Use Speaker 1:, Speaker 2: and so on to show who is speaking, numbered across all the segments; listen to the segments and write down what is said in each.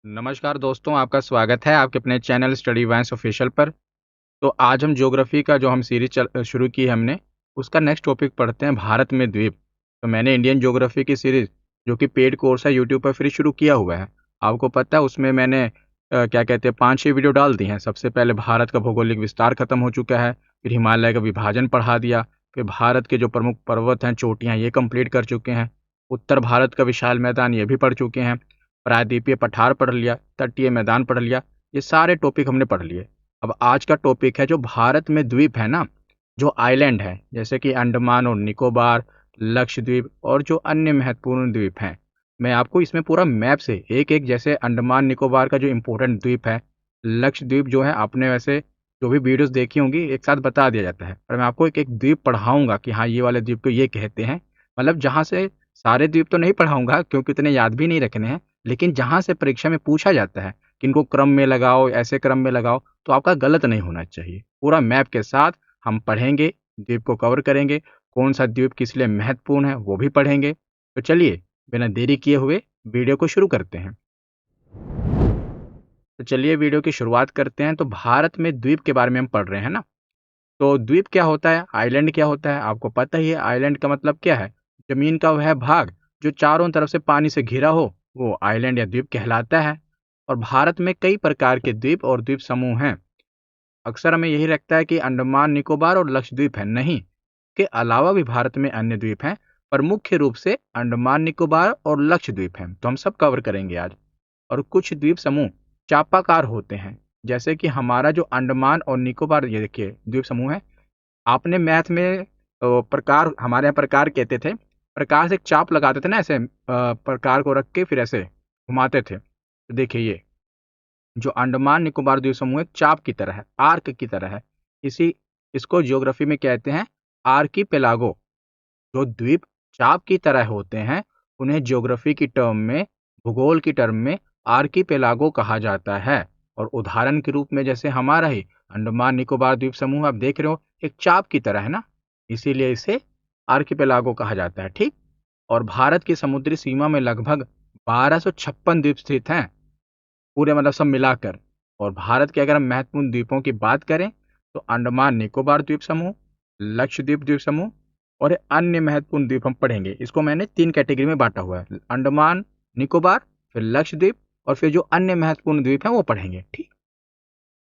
Speaker 1: नमस्कार दोस्तों, आपका स्वागत है आपके अपने चैनल स्टडी वाइन्स ऑफिशियल पर। तो आज हम ज्योग्राफी का जो हम सीरीज शुरू की हमने, उसका नेक्स्ट टॉपिक पढ़ते हैं भारत में द्वीप। तो मैंने इंडियन ज्योग्राफी की सीरीज जो कि पेड कोर्स है यूट्यूब पर फ्री शुरू किया हुआ है। आपको पता है उसमें मैंने क्या कहते हैं 5-6 वीडियो डाल दी हैं। सबसे पहले भारत का भौगोलिक विस्तार खत्म हो चुका है, फिर हिमालय का विभाजन पढ़ा दिया, फिर भारत के जो प्रमुख पर्वत हैं, चोटियाँ, ये कंप्लीट कर चुके हैं। उत्तर भारत का विशाल मैदान ये भी पढ़ चुके हैं। प्रायद्वीपीय पठार पढ़ लिया, तटीय मैदान पढ़ लिया। ये सारे टॉपिक हमने पढ़ लिए। अब आज का टॉपिक है जो भारत में द्वीप है ना, जो आइलैंड है, जैसे कि अंडमान और निकोबार, लक्षद्वीप और जो अन्य महत्वपूर्ण द्वीप हैं। मैं आपको इसमें पूरा मैप से एक एक, जैसे अंडमान निकोबार का जो इम्पोर्टेंट द्वीप है, लक्षद्वीप जो है आपने वैसे जो भी वीडियोस देखी होंगी एक साथ बता दिया जाता है, पर मैं आपको एक एक द्वीप पढ़ाऊंगा कि हाँ ये वाले द्वीप को ये कहते हैं। मतलब जहाँ से सारे द्वीप तो नहीं पढ़ाऊंगा क्योंकि इतने याद भी नहीं रखने हैं, लेकिन जहाँ से परीक्षा में पूछा जाता है कि इनको क्रम में लगाओ, ऐसे क्रम में लगाओ, तो आपका गलत नहीं होना चाहिए। पूरा मैप के साथ हम पढ़ेंगे, द्वीप को कवर करेंगे, कौन सा द्वीप किस लिए महत्वपूर्ण है वो भी पढ़ेंगे। तो चलिए बिना देरी किए हुए वीडियो को शुरू करते हैं। तो चलिए वीडियो की शुरुआत करते हैं। तो भारत में द्वीप के बारे में हम पढ़ रहे हैं ना। तो द्वीप क्या होता है, आइलैंड क्या होता है, आपको पता ही है। आइलैंड का मतलब क्या है? जमीन का वह भाग जो चारों तरफ से पानी से घिरा हो, वो आइलैंड या द्वीप कहलाता है। और भारत में कई प्रकार के द्वीप और द्वीप समूह हैं। अक्सर हमें यही लगता है कि अंडमान निकोबार और लक्षद्वीप है, नहीं, के अलावा भी भारत में अन्य द्वीप हैं, पर मुख्य रूप से अंडमान निकोबार और लक्षद्वीप हैं। तो हम सब कवर करेंगे आज। और कुछ द्वीप समूह चापाकार होते हैं, जैसे कि हमारा जो अंडमान और निकोबार, ये देखिए द्वीप समूह है। आपने मैथ में प्रकार, हमारे यहाँ प्रकार कहते थे, प्रकार से एक चाप लगाते थे ना, ऐसे प्रकार को रख के फिर ऐसे घुमाते थे। तो देखिए ये जो अंडमान निकोबार द्वीप समूह एक चाप की तरह है, आर्क की तरह है। इसी इसको ज्योग्राफी में कहते हैं आर्कीपेलागो। जो द्वीप चाप की तरह होते हैं उन्हें ज्योग्राफी की टर्म में, भूगोल की टर्म में आर्कीपेलागो कहा जाता है। और उदाहरण के रूप में जैसे हमारा ही अंडमान निकोबार द्वीप समूह आप देख रहे हो, एक चाप की तरह है ना, इसीलिए इसे आर्कीपेलागो कहा जाता है। ठीक। और भारत की समुद्री सीमा में लगभग 1256 द्वीप स्थित हैं, पूरे मतलब सब मिलाकर। और भारत के अगर हम महत्वपूर्ण द्वीपों की बात करें तो अंडमान निकोबार द्वीप समूह, लक्षद्वीप द्वीप समूह और अन्य महत्वपूर्ण द्वीप हम पढ़ेंगे। इसको मैंने 3 कैटेगरी में बांटा हुआ है, अंडमान निकोबार, फिर लक्षद्वीप और फिर जो अन्य महत्वपूर्ण द्वीप हैं वो पढ़ेंगे। ठीक।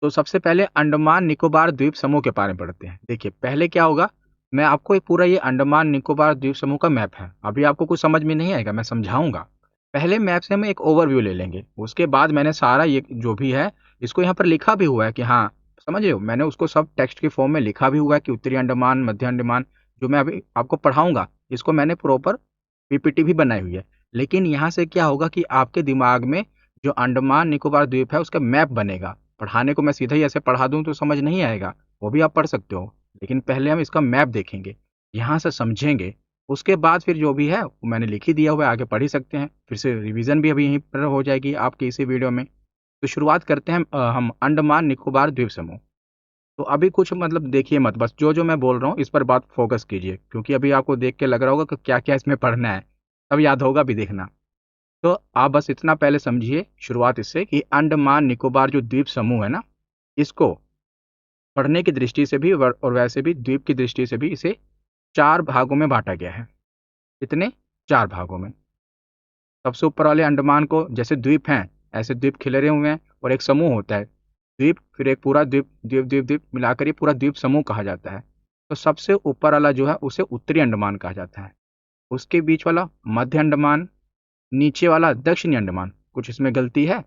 Speaker 1: तो सबसे पहले अंडमान निकोबार द्वीप समूह के बारे में पढ़ते हैं। देखिए पहले क्या होगा, मैं आपको एक पूरा ये अंडमान निकोबार द्वीप समूह का मैप है, अभी आपको कुछ समझ में नहीं आएगा, मैं समझाऊंगा। पहले मैप से हम एक ओवरव्यू ले लेंगे, उसके बाद मैंने सारा ये जो भी है इसको यहाँ पर लिखा भी हुआ है कि हाँ, समझ रहे हो, मैंने उसको सब टेक्स्ट के फॉर्म में लिखा भी हुआ है कि उत्तरी अंडमान, मध्य अंडमान, जो मैं अभी आपको पढ़ाऊंगा इसको मैंने प्रॉपर पीपीटी भी बनाई हुई है। लेकिन यहाँ से क्या होगा कि आपके दिमाग में जो अंडमान निकोबार द्वीप है उसका मैप बनेगा। पढ़ाने को मैं सीधा ही ऐसे पढ़ा दूं तो समझ नहीं आएगा, वो भी आप पढ़ सकते हो, लेकिन पहले हम इसका मैप देखेंगे, यहाँ से समझेंगे। उसके बाद फिर जो भी है वो मैंने लिख ही दिया हुआ है, आगे पढ़ ही सकते हैं, फिर से रिवीजन भी अभी यहीं पर हो जाएगी आपकी इसी वीडियो में। तो शुरुआत करते हैं हम अंडमान निकोबार द्वीप समूह। तो अभी कुछ मतलब देखिए मत, बस जो जो मैं बोल रहा हूँ इस पर बात फोकस कीजिए, क्योंकि अभी आपको देख के लग रहा होगा कि क्या क्या इसमें पढ़ना है, अब याद होगा भी, देखना। तो आप बस इतना पहले समझिए शुरुआत इससे कि अंडमान निकोबार जो द्वीप समूह है ना, इसको पढ़ने की दृष्टि से भी और वैसे भी द्वीप की दृष्टि से भी इसे 4 भागों में बांटा गया है। इतने 4 भागों में। सबसे ऊपर वाले अंडमान को जैसे द्वीप हैं ऐसे द्वीप खिलरे हुए हैं, और एक समूह होता है द्वीप, फिर एक पूरा द्वीप, द्वीप द्वीप द्वीप मिलाकर ये पूरा द्वीप समूह कहा जाता है। तो सबसे ऊपर वाला जो है उसे उत्तरी अंडमान कहा जाता है, उसके बीच वाला मध्य अंडमान, नीचे वाला दक्षिणी अंडमान। कुछ इसमें गलती है,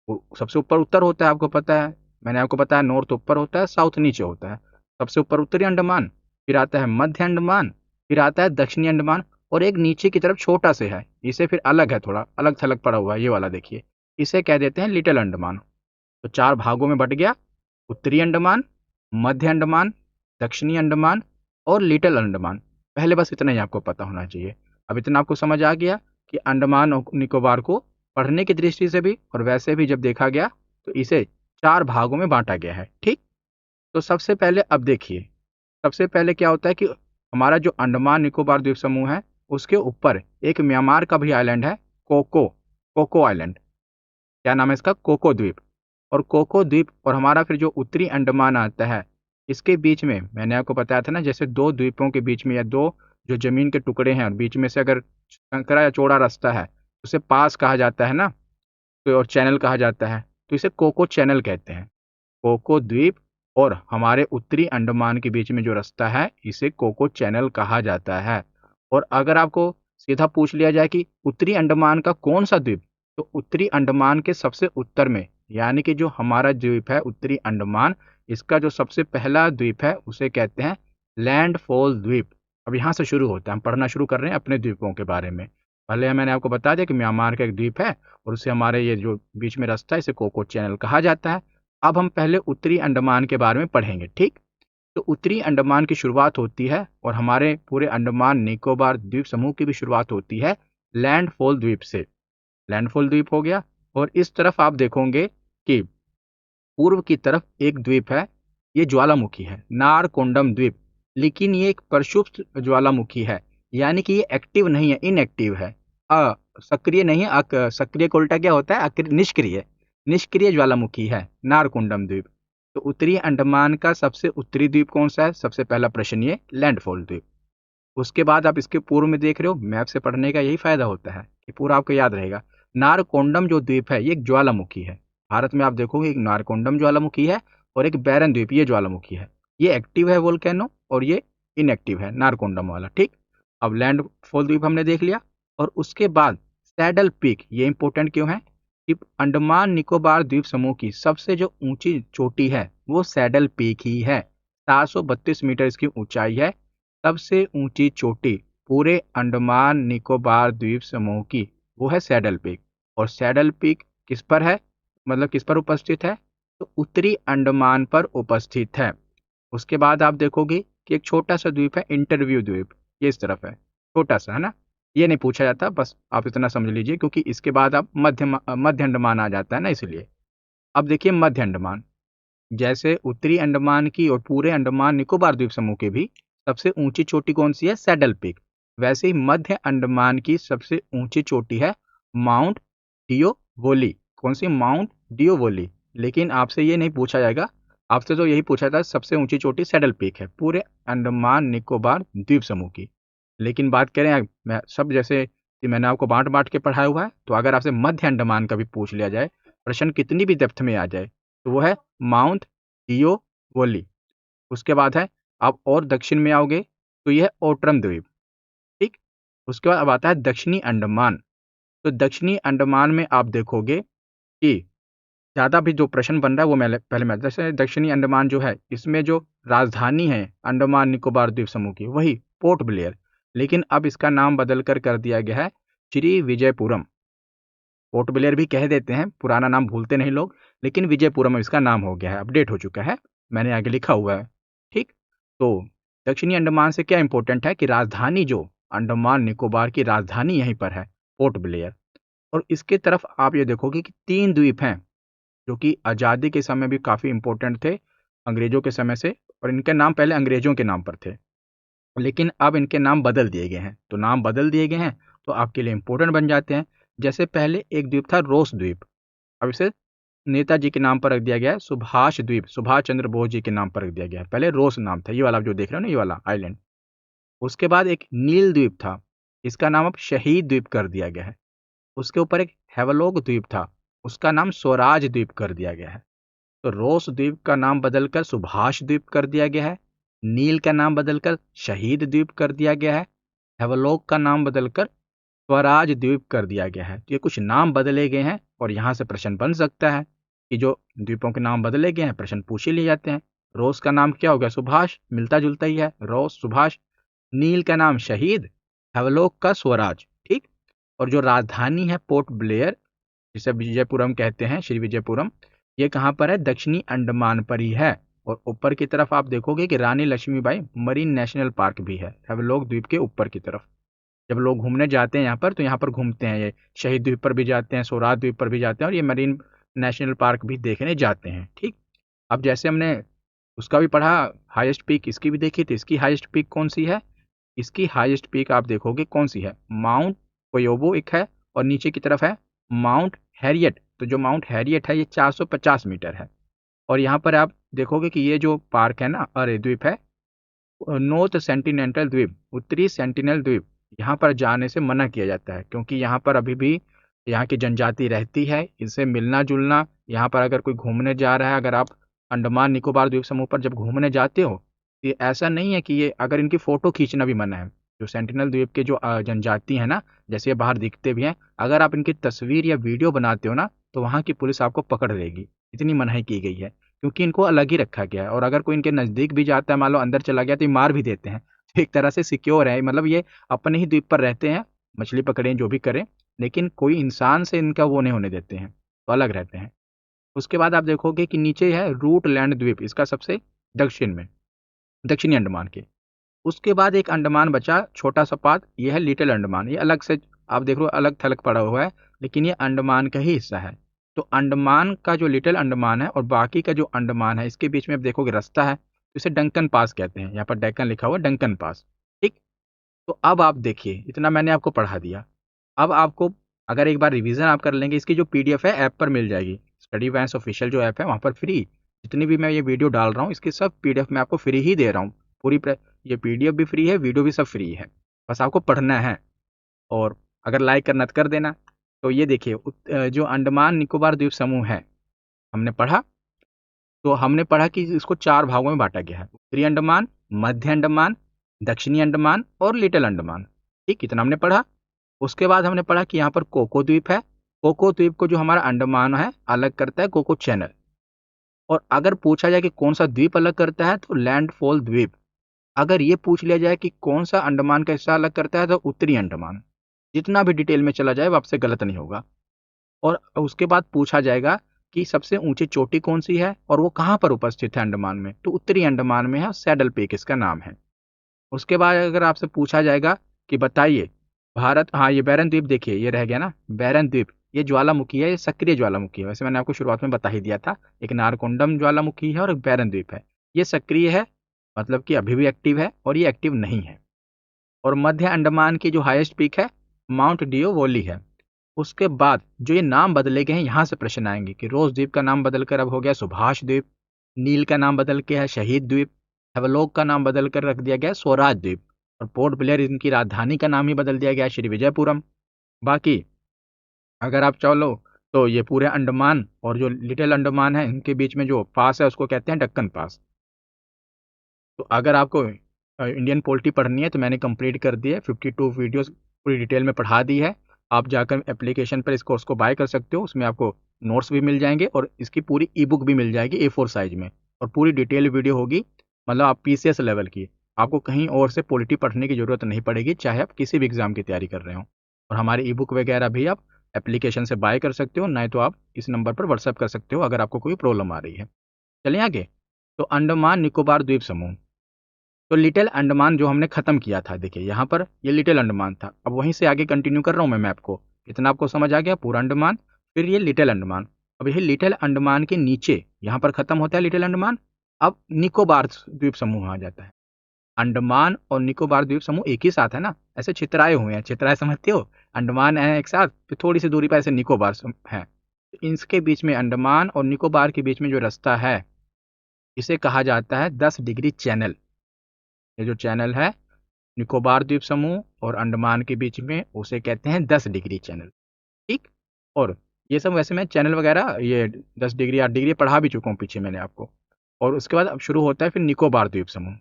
Speaker 1: वो सबसे ऊपर उत्तर होता है, आपको पता है, मैंने आपको बताया नॉर्थ ऊपर होता है, साउथ नीचे होता है। सबसे ऊपर उत्तरी अंडमान, फिर आता है मध्य अंडमान, फिर आता है दक्षिणी अंडमान, और एक नीचे की तरफ छोटा से है, इसे फिर अलग है, थोड़ा अलग थलग पड़ा हुआ है, ये वाला देखिए, इसे कह देते हैं लिटिल अंडमान। तो 4 भागों में बट गया, उत्तरी अंडमान, मध्य अंडमान, दक्षिणी अंडमान और लिटिल अंडमान। पहले बस इतना ही आपको पता होना चाहिए। अब इतना आपको समझ आ गया कि अंडमान और निकोबार को पढ़ने की दृष्टि से भी और वैसे भी जब देखा गया तो इसे 4 भागों में बांटा गया है। ठीक। तो सबसे पहले अब देखिए, सबसे पहले क्या होता है कि हमारा जो अंडमान निकोबार द्वीप समूह है उसके ऊपर एक म्यांमार का भी आइलैंड है, कोको, कोको आइलैंड। क्या नाम है इसका? कोको द्वीप। और कोको द्वीप और हमारा फिर जो उत्तरी अंडमान आता है, इसके बीच में मैंने आपको बताया था ना, जैसे दो द्वीपों के बीच में या दो जो जमीन के टुकड़े हैं और बीच में से अगर संकरा या चौड़ा रास्ता है, उसे पास कहा जाता है ना, तो और चैनल कहा जाता है, तो इसे कोको चैनल कहते हैं। कोको द्वीप और हमारे उत्तरी अंडमान के बीच में जो रास्ता है, इसे कोको चैनल कहा जाता है। और अगर आपको सीधा पूछ लिया जाए कि उत्तरी अंडमान का कौन सा द्वीप, तो उत्तरी अंडमान के सबसे उत्तर में, यानी कि जो हमारा द्वीप है उत्तरी अंडमान, इसका जो सबसे पहला द्वीप है उसे कहते हैं लैंडफॉल द्वीप। अब यहाँ से शुरू होता है, हम पढ़ना शुरू कर रहे हैं अपने द्वीपों के बारे में। पहले मैंने आपको बता दिया कि म्यांमार का एक द्वीप है और उससे हमारे ये जो बीच में रास्ता है इसे कोको चैनल कहा जाता है। अब हम पहले उत्तरी अंडमान के बारे में पढ़ेंगे, ठीक। तो उत्तरी अंडमान की शुरुआत होती है और हमारे पूरे अंडमान निकोबार द्वीप समूह की भी शुरुआत होती है लैंडफॉल द्वीप से। लैंडफॉल द्वीप हो गया। और इस तरफ आप देखोगे कि पूर्व की तरफ एक द्वीप है, ये ज्वालामुखी है, नारकोंडम द्वीप। लेकिन ये एक प्रक्षुब्ध ज्वालामुखी है, यानी कि ये एक्टिव नहीं है, इनएक्टिव है, सक्रिय नहीं है। सक्रिय का उल्टा क्या होता है? निष्क्रिय। निष्क्रिय ज्वालामुखी है नारकोंडम द्वीप। तो उत्तरी अंडमान का सबसे उत्तरी द्वीप कौन सा है? सबसे पहला प्रश्न ये लैंडफॉल द्वीप। उसके बाद आप इसके पूर्व में देख रहे हो, मैप से पढ़ने का यही फायदा होता है कि पूरा आपको याद रहेगा। नारकोंडम जो द्वीप है ये एक ज्वालामुखी है। भारत में आप देखोगे एक नारकोंडम ज्वालामुखी है और एक बैरन द्वीप, ये ज्वालामुखी है। ये एक्टिव है वोल्केनो और ये इनएक्टिव है नारकोंडम वाला, ठीक। अब लैंडफॉल द्वीप हमने देख लिया। और उसके बाद सैडल पीक, ये इंपॉर्टेंट क्यों है कि अंडमान निकोबार द्वीप समूह की सबसे जो ऊंची चोटी है वो सैडल पीक ही है। 732 मीटर इसकी ऊंचाई है। सबसे ऊंची चोटी पूरे अंडमान निकोबार द्वीप समूह की वो है सैडल पीक। और सैडल पीक किस पर है, मतलब किस पर उपस्थित है? तो उत्तरी अंडमान पर उपस्थित है। उसके बाद आप देखोगे कि एक छोटा सा द्वीप है इंटरव्यू द्वीप, ये इस तरफ है, छोटा सा है ना, ये नहीं पूछा जाता, बस आप इतना समझ लीजिए, क्योंकि इसके बाद आप मध्य अंडमान आ जाता है ना, इसलिए। अब देखिए मध्य अंडमान, जैसे उत्तरी अंडमान की और पूरे अंडमान निकोबार द्वीप समूह की भी सबसे ऊंची चोटी कौन सी है? Saddle peak. वैसे ही मध्य अंडमान की सबसे ऊंची चोटी है माउंट डियोवोली। कौन सी? माउंट डियोवोली। लेकिन आपसे ये नहीं पूछा जाएगा, आपसे तो यही पूछा था सबसे ऊंची चोटी सैडल पीक है पूरे अंडमान निकोबार द्वीप समूह की। लेकिन बात करें मैं सब, जैसे कि मैंने आपको बांट बांट के पढ़ाया हुआ है, तो अगर आपसे मध्य अंडमान का भी पूछ लिया जाए, प्रश्न कितनी भी डेप्थ में आ जाए, तो वो है माउंट डियोवोली। उसके बाद है, आप और दक्षिण में आओगे तो यह है ओट्रम द्वीप, ठीक। उसके बाद अब आता है दक्षिणी अंडमान। तो दक्षिणी अंडमान में आप देखोगे कि ज़्यादा भी जो प्रश्न बन रहा है वो पहले मैं, जैसे दक्षिणी अंडमान जो है इसमें जो राजधानी है अंडमान निकोबार द्वीप समूह की वही पोर्ट ब्लेयर, लेकिन अब इसका नाम बदल कर दिया गया है श्री विजयपुरम। पोर्ट ब्लेयर भी कह देते हैं, पुराना नाम भूलते नहीं लोग, लेकिन विजयपुरम इसका नाम हो गया है, अपडेट हो चुका है, मैंने आगे लिखा हुआ है, ठीक। तो दक्षिणी अंडमान से क्या इंपॉर्टेंट है कि राजधानी जो अंडमान निकोबार की राजधानी यहीं पर है, पोर्ट ब्लेयर। और इसके तरफ आप ये देखोगे कि 3 द्वीप हैं जो कि आज़ादी के समय भी काफ़ी इंपॉर्टेंट थे अंग्रेजों के समय से, और इनके नाम पहले अंग्रेजों के नाम पर थे, लेकिन अब इनके नाम बदल दिए गए हैं। तो नाम बदल दिए गए हैं तो आपके लिए इंपॉर्टेंट बन जाते हैं। जैसे पहले एक द्वीप था रोस द्वीप, अब इसे नेताजी के नाम पर रख दिया गया है सुभाष द्वीप, सुभाष चंद्र बोस जी के नाम पर रख दिया गया है। पहले रोस नाम था, ये वाला आप जो देख रहे हो ना, ये वाला आइलैंड। उसके बाद एक नील द्वीप था, इसका नाम अब शहीद द्वीप कर दिया गया है। उसके ऊपर एक हेवलॉक द्वीप था, उसका नाम स्वराज द्वीप कर दिया गया है। तो रोस द्वीप का नाम बदलकर सुभाष द्वीप कर दिया गया है, नील का नाम बदलकर शहीद द्वीप कर दिया गया है, हेवलॉक का नाम बदलकर स्वराज द्वीप कर दिया गया है। तो ये कुछ नाम बदले गए हैं और यहाँ से प्रश्न बन सकता है कि जो द्वीपों के नाम बदले गए हैं प्रश्न पूछ ही लिए जाते हैं। रोस का नाम क्या हो गया? सुभाष, मिलता जुलता ही है, रोस सुभाष। नील का नाम शहीद, हेवलॉक का स्वराज, ठीक। और जो राजधानी है पोर्ट ब्लेयर, जिसे विजयपुरम कहते हैं, श्री विजयपुरम, ये कहाँ पर है? दक्षिणी अंडमान पर ही है। और ऊपर की तरफ आप देखोगे कि रानी लक्ष्मीबाई मरीन नेशनल पार्क भी है हेवलॉक द्वीप के ऊपर की तरफ। जब लोग घूमने जाते हैं यहाँ पर, तो यहाँ पर घूमते हैं, ये शहीद द्वीप पर भी जाते हैं, स्वराज द्वीप पर भी जाते हैं, और ये मरीन नेशनल पार्क भी देखने जाते हैं, ठीक। अब जैसे हमने उसका भी पढ़ा, हाईएस्ट पीक इसकी भी देखी, तो इसकी हाईएस्ट पीक कौन सी है? इसकी हाईएस्ट पीक आप देखोगे कौन सी है? माउंट कोयोबो एक है और नीचे की तरफ है माउंट हैरियट, तो जो माउंट हैरियट है ये 450 मीटर है। और यहाँ पर आप देखोगे कि ये जो पार्क है ना, अरे द्वीप है, नॉर्थ सेंटिनेंटल द्वीप, उत्तरी सेंटिनल द्वीप, यहाँ पर जाने से मना किया जाता है क्योंकि यहाँ पर अभी भी यहाँ की जनजाति रहती है, इससे मिलना जुलना। यहाँ पर अगर कोई घूमने जा रहा है, अगर आप अंडमान निकोबार द्वीप समूह पर जब घूमने जाते हो, ये ऐसा नहीं है कि ये अगर इनकी फ़ोटो खींचना भी मना है। जो सेंटिनल द्वीप के जो जनजाति है ना, जैसे ये बाहर दिखते भी हैं, अगर आप इनकी तस्वीर या वीडियो बनाते हो ना, तो वहाँ की पुलिस आपको पकड़ लेगी, इतनी मनाही की गई है क्योंकि इनको अलग ही रखा गया है। और अगर कोई इनके नज़दीक भी जाता है, मान लो अंदर चला गया, तो ये मार भी देते हैं। तो एक तरह से सिक्योर है, मतलब ये अपने ही द्वीप पर रहते हैं, मछली पकड़ें जो भी करें, लेकिन कोई इंसान से इनका वो नहीं होने देते हैं, तो अलग रहते हैं। उसके बाद आप देखोगे कि नीचे है रूटलैंड द्वीप, इसका सबसे दक्षिण में, दक्षिणी अंडमान के। उसके बाद एक अंडमान बचा छोटा सा पार्ट, ये है लिटिल अंडमान। ये अलग से आप देख लो, अलग थलग पड़ा हुआ है, लेकिन ये अंडमान का ही हिस्सा है। तो अंडमान का जो लिटिल अंडमान है और बाकी का जो अंडमान है, इसके बीच में आप देखोगे रास्ता है, तो इसे डंकन पास कहते हैं। यहाँ पर डेक्कन लिखा हुआ है, डंकन पास। ठीक। तो अब आप देखिए, इतना मैंने आपको पढ़ा दिया। अब आपको अगर एक बार रिवीजन आप कर लेंगे, इसकी जो पीडीएफ है ऐप पर मिल जाएगी। स्टडी वैंस ऑफिशियल जो ऐप है वहाँ पर फ्री, जितनी भी मैं ये वीडियो डाल रहा हूँ इसकी सब पीडीएफ मैं आपको फ्री ही दे रहा हूँ। ये पीडीएफ भी फ्री है, वीडियो भी सब फ्री है, बस आपको पढ़ना है। और अगर लाइक करना तो कर देना। तो ये देखिए जो अंडमान निकोबार द्वीप समूह है, हमने पढ़ा। तो हमने पढ़ा कि इसको 4 भागों में बांटा गया है, उत्तरी अंडमान, मध्य अंडमान, दक्षिणी अंडमान और लिटिल अंडमान। ठीक, इतना हमने पढ़ा। उसके बाद हमने पढ़ा कि यहाँ पर कोको द्वीप है। कोको द्वीप को जो हमारा अंडमान है अलग करता है कोको चैनल। और अगर पूछा जाए कि कौन सा द्वीप अलग करता है, तो लैंडफॉल द्वीप। अगर ये पूछ लिया जाए कि कौन सा अंडमान का हिस्सा अलग करता है, तो उत्तरी अंडमान। जितना भी डिटेल में चला जाए वो आपसे गलत नहीं होगा। और उसके बाद पूछा जाएगा कि सबसे ऊंची चोटी कौन सी है और वो कहाँ पर उपस्थित है अंडमान में, तो उत्तरी अंडमान में है, सैडल पीक इसका नाम है। उसके बाद अगर आपसे पूछा जाएगा कि बताइए भारत, हाँ ये बैरन द्वीप, देखिए ये रह गया ना बैरन द्वीप, ये ज्वालामुखी है, ये सक्रिय ज्वालामुखी है। वैसे मैंने आपको शुरुआत में बता ही दिया था, एक नारकोंडम ज्वालामुखी है और एक बैरन द्वीप है। ये सक्रिय है, मतलब कि अभी भी एक्टिव है, और ये एक्टिव नहीं है। और मध्य अंडमान की जो हाईएस्ट पीक है माउंट डिओवोली है। उसके बाद जो ये नाम बदले गए हैं, यहाँ से प्रश्न आएंगे कि रोज द्वीप का नाम बदलकर अब हो गया सुभाष द्वीप, नील का नाम बदल के है शहीद द्वीप, हेवलॉक का नाम बदल कर रख दिया गया स्वराज द्वीप, और पोर्ट ब्लेयर इनकी राजधानी का नाम ही बदल दिया गया श्री विजयपुरम। बाकी अगर आप चलो तो ये पूरे अंडमान और जो लिटिल अंडमान है इनके बीच में जो पास है उसको कहते हैं डक्कन पास। तो अगर आपको इंडियन पॉलिटी पढ़नी है तो मैंने कंप्लीट कर दी है, 52 वीडियोस पूरी डिटेल में पढ़ा दी है। आप जाकर एप्लीकेशन पर इस कोर्स को बाय कर सकते हो, उसमें आपको नोट्स भी मिल जाएंगे और इसकी पूरी ई बुक भी मिल जाएगी A4 साइज में, और पूरी डिटेल वीडियो होगी, मतलब आप PCS लेवल की। आपको कहीं और से पॉलिटी पढ़ने की ज़रूरत नहीं पड़ेगी, चाहे आप किसी भी एग्ज़ाम की तैयारी कर रहे हो। और हमारी ई बुक वगैरह भी आप एप्लीकेशन से बाय कर सकते हो, नहीं तो आप इस नंबर पर व्हाट्सएप कर सकते हो अगर आपको कोई प्रॉब्लम आ रही है। चलिए आगे। तो अंडमान निकोबार द्वीप समूह, तो लिटिल अंडमान जो हमने खत्म किया था, देखिए यहाँ पर ये लिटिल अंडमान था, अब वहीं से आगे कंटिन्यू कर रहा हूँ मैं मैप को। इतना आपको समझ आ गया, पूरा अंडमान, फिर ये लिटिल अंडमान। अब ये लिटिल अंडमान के नीचे यहाँ पर खत्म होता है लिटिल अंडमान, अब निकोबार द्वीप समूह आ जाता है। अंडमान और निकोबार द्वीप समूह एक ही साथ है ना, ऐसे छितराए हुए हैं, छितराए समझते हो, अंडमान है एक साथ, फिर थोड़ी सी दूरी पर ऐसे निकोबार है। तो इसके बीच में अंडमान और निकोबार के बीच में जो रास्ता है, इसे कहा जाता है 10 डिग्री चैनल। ये जो चैनल है निकोबार द्वीप समूह और अंडमान के बीच में, उसे कहते हैं 10 डिग्री चैनल। ठीक। और ये सब वैसे मैं चैनल वगैरह ये 10 डिग्री 8 डिग्री पढ़ा भी चुका हूँ पीछे मैंने आपको। और उसके बाद अब शुरू होता है फिर निकोबार द्वीप समूह।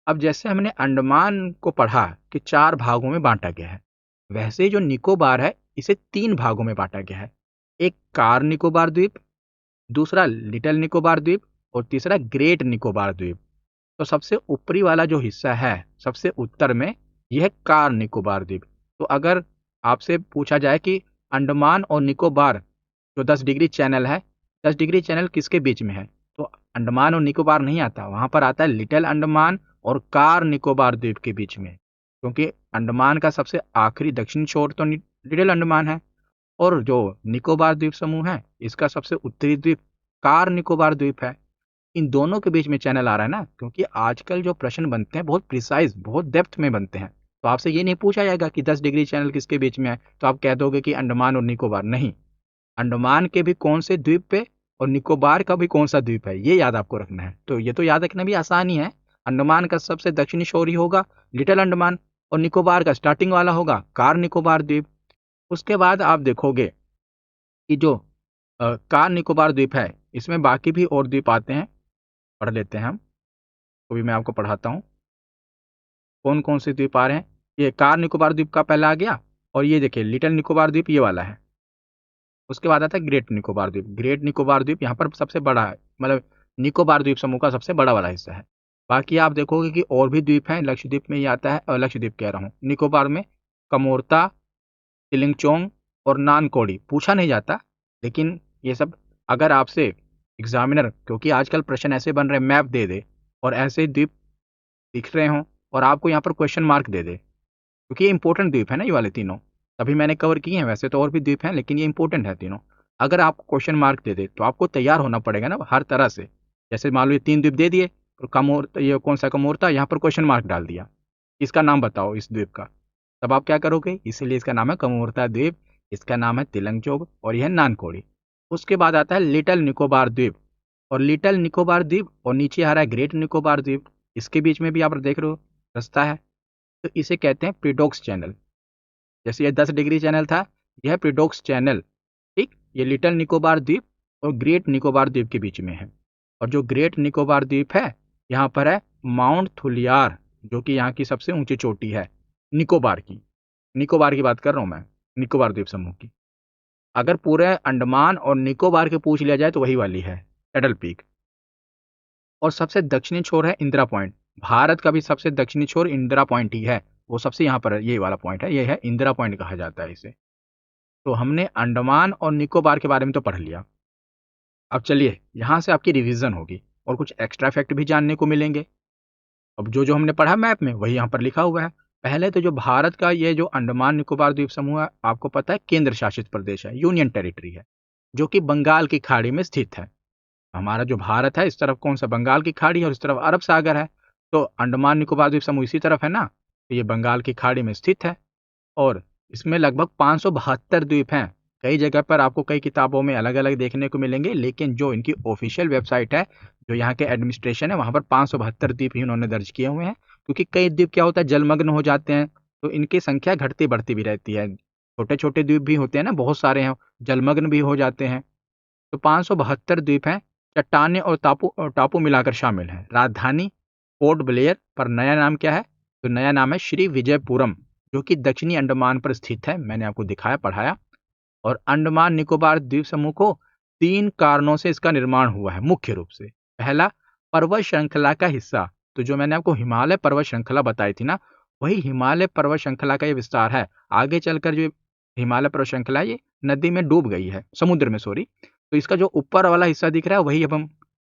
Speaker 1: अब जैसे हमने अंडमान को पढ़ा कि 4 भागों में बांटा गया है, वैसे ही जो निकोबार है इसे 3 भागों में बांटा गया है। एक कार निकोबार द्वीप, दूसरा लिटिल निकोबार द्वीप, और तीसरा ग्रेट निकोबार द्वीप। तो सबसे ऊपरी वाला जो हिस्सा है सबसे उत्तर में, यह है कार निकोबार द्वीप। तो अगर आपसे पूछा जाए कि अंडमान और निकोबार जो 10 डिग्री चैनल है, 10 डिग्री चैनल किसके बीच में है, तो अंडमान और निकोबार नहीं आता, वहाँ पर आता है लिटिल अंडमान और कार निकोबार द्वीप के बीच में, क्योंकि अंडमान का सबसे आखिरी दक्षिण छोर तो लिटिल अंडमान है, और जो निकोबार द्वीप समूह है इसका सबसे उत्तरी द्वीप कार निकोबार द्वीप है। इन दोनों के बीच में चैनल आ रहा है ना, क्योंकि आजकल जो प्रश्न बनते हैं बहुत प्रिसाइज, बहुत डेप्थ में बनते हैं। तो आपसे ये नहीं पूछा जाएगा कि 10 डिग्री चैनल किसके बीच में है, तो आप कह दोगे कि अंडमान और निकोबार, नहीं। अंडमान के भी कौन से द्वीप पे और निकोबार का भी कौन सा द्वीप है, ये याद आपको रखना है। तो ये तो याद रखना भी आसान ही है। अंडमान का सबसे दक्षिणी छोर ही होगा लिटिल अंडमान, और निकोबार का स्टार्टिंग वाला होगा कार निकोबार द्वीप। उसके बाद आप देखोगे कि जो कार निकोबार द्वीप है, इसमें बाकी भी और द्वीप आते हैं, पढ़ लेते हैं हम। तो भी मैं आपको पढ़ाता हूँ कौन कौन से द्वीप आ रहे हैं। ये कार निकोबार द्वीप का पहला आ गया, और ये देखिए लिटिल निकोबार द्वीप ये वाला है। उसके बाद आता है ग्रेट निकोबार द्वीप। ग्रेट निकोबार द्वीप यहाँ पर सबसे बड़ा है, मतलब निकोबार द्वीप समूह का सबसे बड़ा वाला हिस्सा है। बाकी आप देखोगे कि और भी द्वीप हैं, लक्षद्वीप में ये आता है, और लक्षद्वीप कह रहा हूँ, निकोबार में कमोरता, तिलिंगचोंग और नानकोड़ी पूछा नहीं जाता, लेकिन ये सब अगर आपसे एग्जामिनर, क्योंकि आजकल प्रश्न ऐसे बन रहे मैप दे दे और ऐसे द्वीप दिख रहे हों और आपको यहाँ पर क्वेश्चन मार्क दे दे, क्योंकि ये इंपॉर्टेंट द्वीप है ना ये वाले तीनों, तभी मैंने कवर किए हैं। वैसे तो और भी द्वीप हैं, लेकिन ये इंपॉर्टेंट है तीनों। अगर आपको क्वेश्चन मार्क दे दे तो आपको तैयार होना पड़ेगा ना हर तरह से। जैसे मान लो ये 3 द्वीप दे दिए, और कमोर ये कौन सा कमोरता, यहाँ पर क्वेश्चन मार्क डाल दिया, इसका नाम बताओ इस द्वीप का, तब आप क्या करोगे? इसीलिए इसका नाम है कमोरता द्वीप, इसका नाम है तिलंगचोग, और यह है नानकोड़ी। उसके बाद आता है लिटिल निकोबार द्वीप, और लिटिल निकोबार द्वीप और नीचे आ रहा है ग्रेट निकोबार द्वीप, इसके बीच में भी आप देख रहे हो रास्ता है, तो इसे कहते हैं प्रिडोक्स चैनल। जैसे ये 10 डिग्री चैनल था, यह है प्रिडोक्स चैनल। ठीक, ये लिटिल निकोबार द्वीप और ग्रेट निकोबार द्वीप के बीच में है। और जो ग्रेट निकोबार द्वीप है, यहाँ पर है माउंट थुलियार, जो कि यहाँ की सबसे ऊंची चोटी है निकोबार की। निकोबार की बात कर रहा हूँ मैं, निकोबार द्वीप समूह की। अगर पूरे अंडमान और निकोबार के पूछ लिया जाए तो वही वाली है एडल पीक। और सबसे दक्षिणी छोर है इंदिरा पॉइंट। भारत का भी सबसे दक्षिणी छोर इंदिरा पॉइंट ही है, वो सबसे यहाँ पर ये वाला पॉइंट है, ये है इंदिरा पॉइंट कहा जाता है इसे। तो हमने अंडमान और निकोबार के बारे में तो पढ़ लिया। अब चलिए यहाँ से आपकी रिवीजन होगी और कुछ एक्स्ट्रा फैक्ट भी जानने को मिलेंगे। अब जो जो हमने पढ़ा मैप में वही यहाँ पर लिखा हुआ है। पहले तो जो भारत का ये जो अंडमान निकोबार द्वीप समूह है, आपको पता है केंद्र शासित प्रदेश है, यूनियन टेरिटरी है, जो कि बंगाल की खाड़ी में स्थित है। हमारा जो भारत है, इस तरफ कौन सा बंगाल की खाड़ी है और इस तरफ अरब सागर है, तो अंडमान निकोबार द्वीप समूह इसी तरफ है ना, तो ये बंगाल की खाड़ी में स्थित है। और इसमें लगभग 572 द्वीप हैं। कई जगह पर आपको कई किताबों में अलग अलग देखने को मिलेंगे, लेकिन जो इनकी ऑफिशियल वेबसाइट है, जो यहाँ के एडमिनिस्ट्रेशन है, वहाँ पर 572 द्वीप ही उन्होंने दर्ज किए हुए हैं। क्योंकि कई द्वीप क्या होता है, जलमग्न हो जाते हैं, तो इनकी संख्या घटती बढ़ती भी रहती है। छोटे छोटे द्वीप भी होते हैं ना, बहुत सारे हैं, जलमग्न भी हो जाते हैं। तो 572 द्वीप हैं, चट्टानें और टापू मिलाकर शामिल हैं। राजधानी पोर्ट ब्लेयर पर नया नाम क्या है? तो नया नाम है श्री विजयपुरम, जो कि दक्षिणी अंडमान पर स्थित है। मैंने आपको दिखाया, पढ़ाया। और अंडमान निकोबार द्वीप समूह को 3 कारणों से इसका निर्माण हुआ है मुख्य रूप से। पहला, पर्वत श्रृंखला का हिस्सा। तो जो मैंने आपको हिमालय पर्वत श्रृंखला बताई थी ना, वही हिमालय पर्वत श्रृंखला का ये विस्तार है। आगे चलकर जो हिमालय पर्वत श्रृंखला ये नदी में डूब गई है, समुद्र में, सॉरी। तो इसका जो ऊपर वाला हिस्सा दिख रहा है, वही अब हम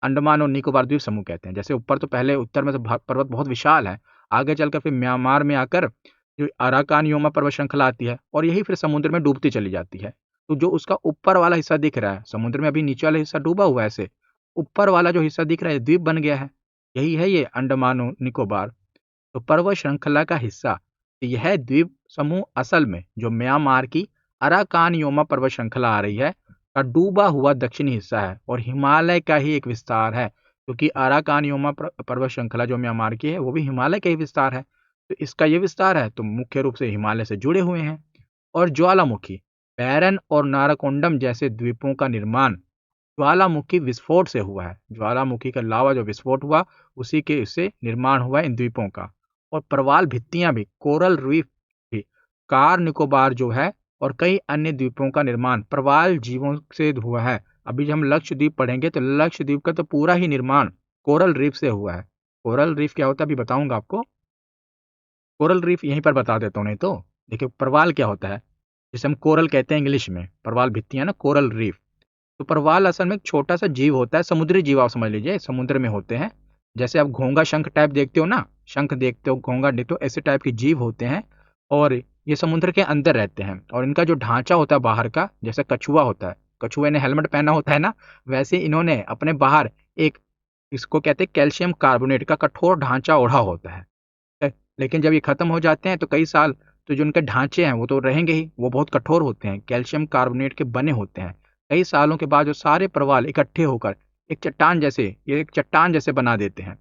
Speaker 1: अंडमान और निकोबार द्वीप समूह कहते हैं। जैसे ऊपर तो पहले उत्तर में तो पर्वत बहुत विशाल है, आगे चलकर फिर म्यांमार में आकर जो अराकान योमा पर्वत श्रृंखला आती है, और यही फिर समुद्र में डूबती चली जाती है। तो जो उसका ऊपर वाला हिस्सा दिख रहा है, समुद्र में अभी नीचे वाला हिस्सा डूबा हुआ है, ऐसे ऊपर वाला जो हिस्सा दिख रहा है द्वीप बन गया है, यही है ये अंडमान और निकोबार। तो पर्वत श्रृंखला का हिस्सा, तो यह द्वीप समूह असल में जो म्यांमार की अराकान योमा पर्वत श्रृंखला आ रही है का डूबा हुआ दक्षिणी हिस्सा है, और हिमालय का ही एक विस्तार है, क्योंकि अराकान योमा पर्वत श्रृंखला जो म्यांमार की है, वो भी हिमालय का ही विस्तार है। तो इसका ये विस्तार है, तो मुख्य रूप से हिमालय से जुड़े हुए हैं। और ज्वालामुखी, बैरन और नाराकोंडम जैसे द्वीपों का निर्माण ज्वालामुखी विस्फोट से हुआ है। ज्वालामुखी का लावा जो विस्फोट हुआ, उसी के इससे निर्माण हुआ इन द्वीपों का। और प्रवाल भित्तियां भी, कोरल रीफ भी, कार निकोबार जो है और कई अन्य द्वीपों का निर्माण प्रवाल जीवों से हुआ है। अभी जब हम लक्षद्वीप पढ़ेंगे तो लक्षद्वीप का तो पूरा ही निर्माण कोरल रीफ से हुआ है। कोरल रीफ क्या होता है अभी बताऊंगा आपको। कोरल रीफ यहीं पर बता देता हूँ, नहीं तो देखिए प्रवाल क्या होता है, जिसे हम कोरल कहते हैं इंग्लिश में, प्रवाल भित्तियां ना, कोरल रीफ। तो प्रवाल असल में एक छोटा सा जीव होता है, समुद्री जीव आप समझ लीजिए, समुद्र में होते हैं। जैसे आप घोंगा शंख टाइप देखते हो ना, शंख देखते हो, घोंगा देखते हो, ऐसे टाइप के जीव होते हैं। और ये समुद्र के अंदर रहते हैं, और इनका जो ढांचा होता है बाहर का, जैसे कछुआ होता है, कछुए ने हेलमेट पहना होता है ना, वैसे इन्होंने अपने बाहर एक, इसको कहते हैं कैल्शियम कार्बोनेट का कठोर ढांचा ओढ़ा होता है। लेकिन जब ये खत्म हो जाते हैं तो कई साल, तो जो उनके ढांचे हैं वो तो रहेंगे ही, वो बहुत कठोर होते हैं, कैल्शियम कार्बोनेट के बने होते हैं। कई सालों के बाद जो सारे प्रवाल इकट्ठे होकर ये एक चट्टान जैसे बना देते हैं।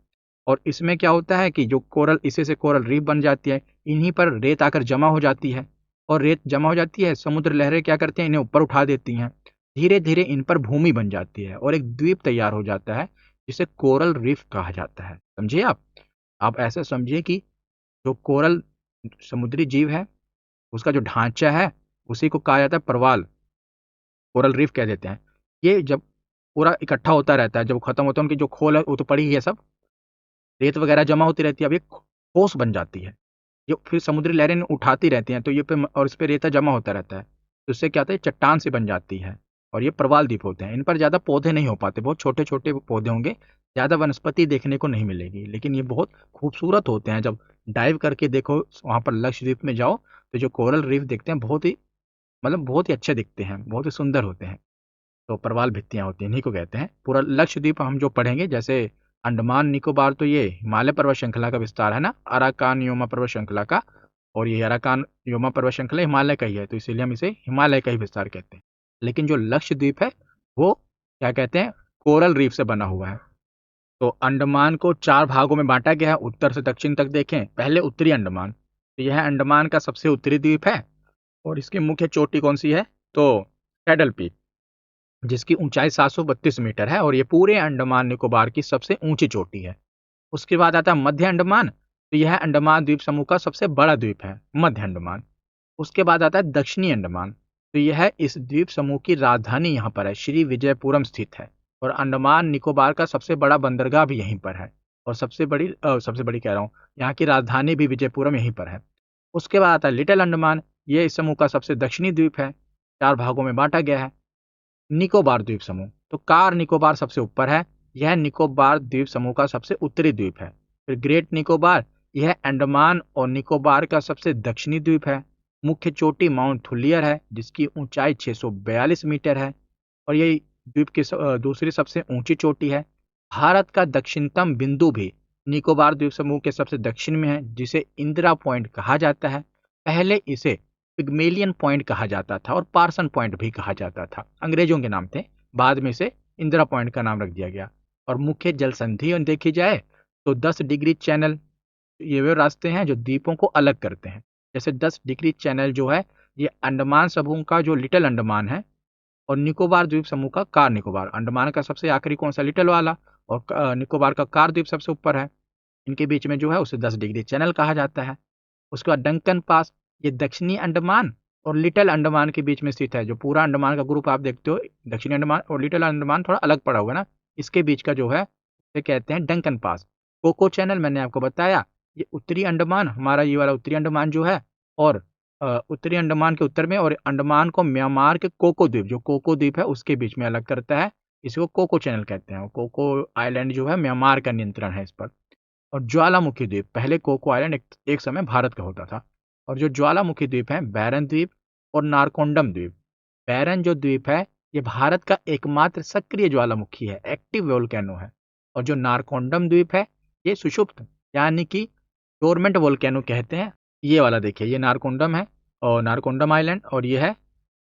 Speaker 1: और इसमें क्या होता है कि जो कोरल इसी से कोरल रीफ बन जाती है। इन्हीं पर रेत आकर जमा हो जाती है, और रेत जमा हो जाती है, समुद्र लहरें क्या करती हैं, इन्हें ऊपर उठा देती हैं। धीरे धीरे इन पर भूमि बन जाती है और एक द्वीप तैयार हो जाता है, जिसे कोरल रीफ कहा जाता है। समझिए आप ऐसा समझिए कि जो कोरल समुद्री जीव है, उसका जो ढांचा है, उसी को कहा जाता है प्रवाल, कोरल रीफ कह देते हैं। ये जब पूरा इकट्ठा होता रहता है, जब खत्म होता है, उनकी जो खोल है वो तो पड़ी ही है, सब रेत वगैरह जमा होती रहती है, अब ये ठोस बन जाती है। ये फिर समुद्री लहरें उठाती रहती हैं, तो ये पे और इस पे रेता जमा होता रहता है, तो इससे क्या होता है, चट्टान से बन जाती है। और ये प्रवाल द्वीप होते हैं। इन पर ज़्यादा पौधे नहीं हो पाते, बहुत छोटे छोटे पौधे होंगे, ज़्यादा वनस्पति देखने को नहीं मिलेगी, लेकिन ये बहुत खूबसूरत होते हैं। जब डाइव करके देखो वहाँ पर लक्षद्वीप में जाओ, तो जो कोरल रीफ देखते हैं बहुत ही, मतलब बहुत ही अच्छे दिखते हैं, बहुत ही सुंदर होते हैं। तो प्रवाल भित्तियाँ होती हैं, इन्हीं को कहते हैं। पूरा लक्षद्वीप हम जो पढ़ेंगे, जैसे अंडमान निकोबार तो ये हिमालय पर्वत श्रृंखला का विस्तार है ना, अराकान योमा पर्वत श्रृंखला का। और ये अराकान योमा पर्वत श्रृंखला हिमालय का ही है, तो इसीलिए हम इसे हिमालय का ही विस्तार कहते हैं। लेकिन जो लक्षद्वीप है वो क्या कहते हैं, कोरल रीफ से बना हुआ है। तो अंडमान को 4 भागों में बांटा गया है, उत्तर से दक्षिण तक। देखें पहले उत्तरी अंडमान, तो यह अंडमान का सबसे उत्तरी द्वीप है, और इसकी मुख्य चोटी कौन सी है, तो सैडल पीक, जिसकी ऊंचाई 732 मीटर है, और ये पूरे अंडमान निकोबार की सबसे ऊंची चोटी है। उसके बाद आता है मध्य अंडमान, तो यह अंडमान द्वीप समूह का सबसे बड़ा द्वीप है, मध्य अंडमान। उसके बाद आता है दक्षिणी अंडमान, तो यह इस द्वीप समूह की राजधानी यहाँ पर है, श्री विजयपुरम स्थित है। और अंडमान निकोबार का सबसे बड़ा बंदरगाह भी यहीं पर है, और सबसे बड़ी कह रहा हूँ, यहाँ की राजधानी भी विजयपुरम यहीं पर है। उसके बाद आता है लिटिल अंडमान, ये इस समूह का सबसे दक्षिणी द्वीप है, 4 भागों में बांटा गया है। निकोबार द्वीप समूह, तो कार निकोबार सबसे ऊपर है, यह निकोबार द्वीप समूह का सबसे उत्तरी द्वीप है। फिर ग्रेट निकोबार, यह अंडमान और निकोबार का सबसे दक्षिणी द्वीप है। मुख्य चोटी माउंट थुलियर है, जिसकी ऊंचाई 642 मीटर है, और यह द्वीप की दूसरी सबसे ऊंची चोटी है। भारत का दक्षिणतम बिंदु भी निकोबार द्वीप समूह के सबसे दक्षिण में है, जिसे इंदिरा पॉइंट कहा जाता है। पहले इसे पिग्मेलियन पॉइंट कहा जाता था और पार्सन पॉइंट भी कहा जाता था, अंग्रेजों के नाम थे। बाद में इसे इंदिरा पॉइंट का नाम रख दिया गया। और मुख्य जल संधि देखी जाए तो 10 डिग्री चैनल, ये वे रास्ते हैं जो द्वीपों को अलग करते हैं। जैसे 10 डिग्री चैनल जो है, ये अंडमान समूह का जो लिटिल अंडमान है, और निकोबार द्वीप समूह का कार निकोबार। अंडमान का सबसे आखिरी कौन सा, लिटिल वाला, और निकोबार का कार द्वीप सबसे ऊपर है। इनके बीच में जो है उसे 10 डिग्री चैनल कहा जाता है। उसके बाद डंकन पास, ये दक्षिणी अंडमान और लिटिल अंडमान के बीच में स्थित है। जो पूरा अंडमान का ग्रुप आप देखते हो, दक्षिणी अंडमान और लिटिल अंडमान थोड़ा अलग पड़ा हुआ है ना, इसके बीच का जो है उसे कहते हैं डंकन पास। कोको चैनल मैंने आपको बताया, ये उत्तरी अंडमान, हमारा ये वाला उत्तरी अंडमान जो है, और उत्तरी अंडमान के उत्तर में, और अंडमान को म्यांमार के कोको द्वीप, जो कोको द्वीप है उसके बीच में अलग करता है। इसको कोको चैनल कहते हैं। कोको आइलैंड जो है, म्यांमार का नियंत्रण है इस पर। और ज्वालामुखी द्वीप, पहले कोको आइलैंड एक समय भारत का होता था। और जो ज्वालामुखी द्वीप है, बैरन द्वीप और नारकोंडम द्वीप। बैरन जो द्वीप है, ये भारत का एकमात्र सक्रिय ज्वालामुखी है, एक्टिव वोल्केनो है। और जो नारकोंडम द्वीप है, ये सुषुप्त, यानी कि डोरमेंट वोल्केनो कहते हैं। ये वाला देखिए, ये नारकोंडम है, और नारकोंडम आइलैंड, और ये है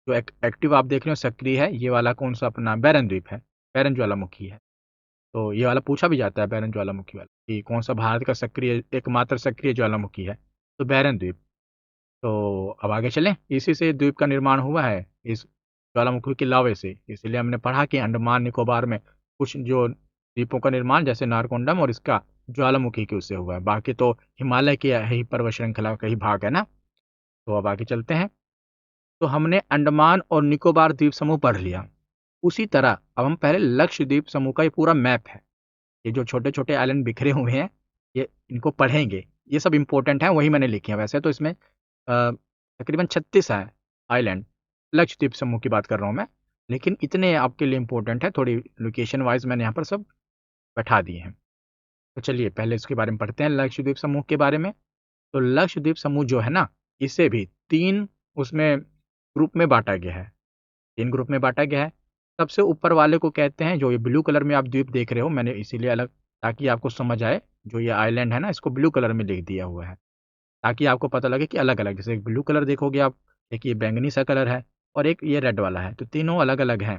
Speaker 1: जो एक्टिव आप देख रहे हो, सक्रिय है, ये वाला कौन सा अपना बैरन द्वीप है, बैरन ज्वालामुखी है। तो ये वाला पूछा भी जाता है, बैरन ज्वालामुखी वाला, कि कौन सा भारत का सक्रिय, एकमात्र सक्रिय ज्वालामुखी है, तो बैरन द्वीप। तो अब आगे चलें, इसी से द्वीप का निर्माण हुआ है, इस ज्वालामुखी के लावे से। इसलिए हमने पढ़ा कि अंडमान निकोबार में कुछ जो द्वीपों का निर्माण, जैसे नारकोंडम और इसका ज्वालामुखी के उससे हुआ है, बाकी तो हिमालय की ही पर्वत श्रृंखला का ही भाग है ना। तो अब आगे चलते हैं। तो हमने अंडमान और निकोबार द्वीप समूह पढ़ लिया। उसी तरह अब हम पहले लक्षद्वीप समूह का ये पूरा मैप है, ये जो छोटे छोटे आइलैंड बिखरे हुए हैं, ये इनको पढ़ेंगे। ये सब इंपॉर्टेंट हैं, वही मैंने लिखे हैं। वैसे तो इसमें तकरीबन 36 है आइलैंड, लक्षद्वीप समूह की बात कर रहा हूँ मैं, लेकिन इतने आपके लिए इंपॉर्टेंट है, थोड़ी लोकेशन वाइज मैंने यहाँ पर सब बैठा दिए हैं। तो चलिए पहले इसके बारे में पढ़ते हैं, लक्षद्वीप समूह के बारे में। तो लक्षद्वीप समूह जो है ना, इसे भी 3 उसमें ग्रुप में बांटा गया है, 3 ग्रुप में बांटा गया है। सबसे ऊपर वाले को कहते हैं, जो ये ब्लू कलर में आप द्वीप देख रहे हो, मैंने इसीलिए अलग, ताकि आपको समझ आए, जो ये आइलैंड है ना, इसको ब्लू कलर में लिख दिया हुआ है, ताकि आपको पता लगे कि अलग अलग, जैसे एक ब्लू कलर देखोगे आप, एक ये बैंगनी सा कलर है, और एक ये रेड वाला है, तो तीनों अलग अलग हैं।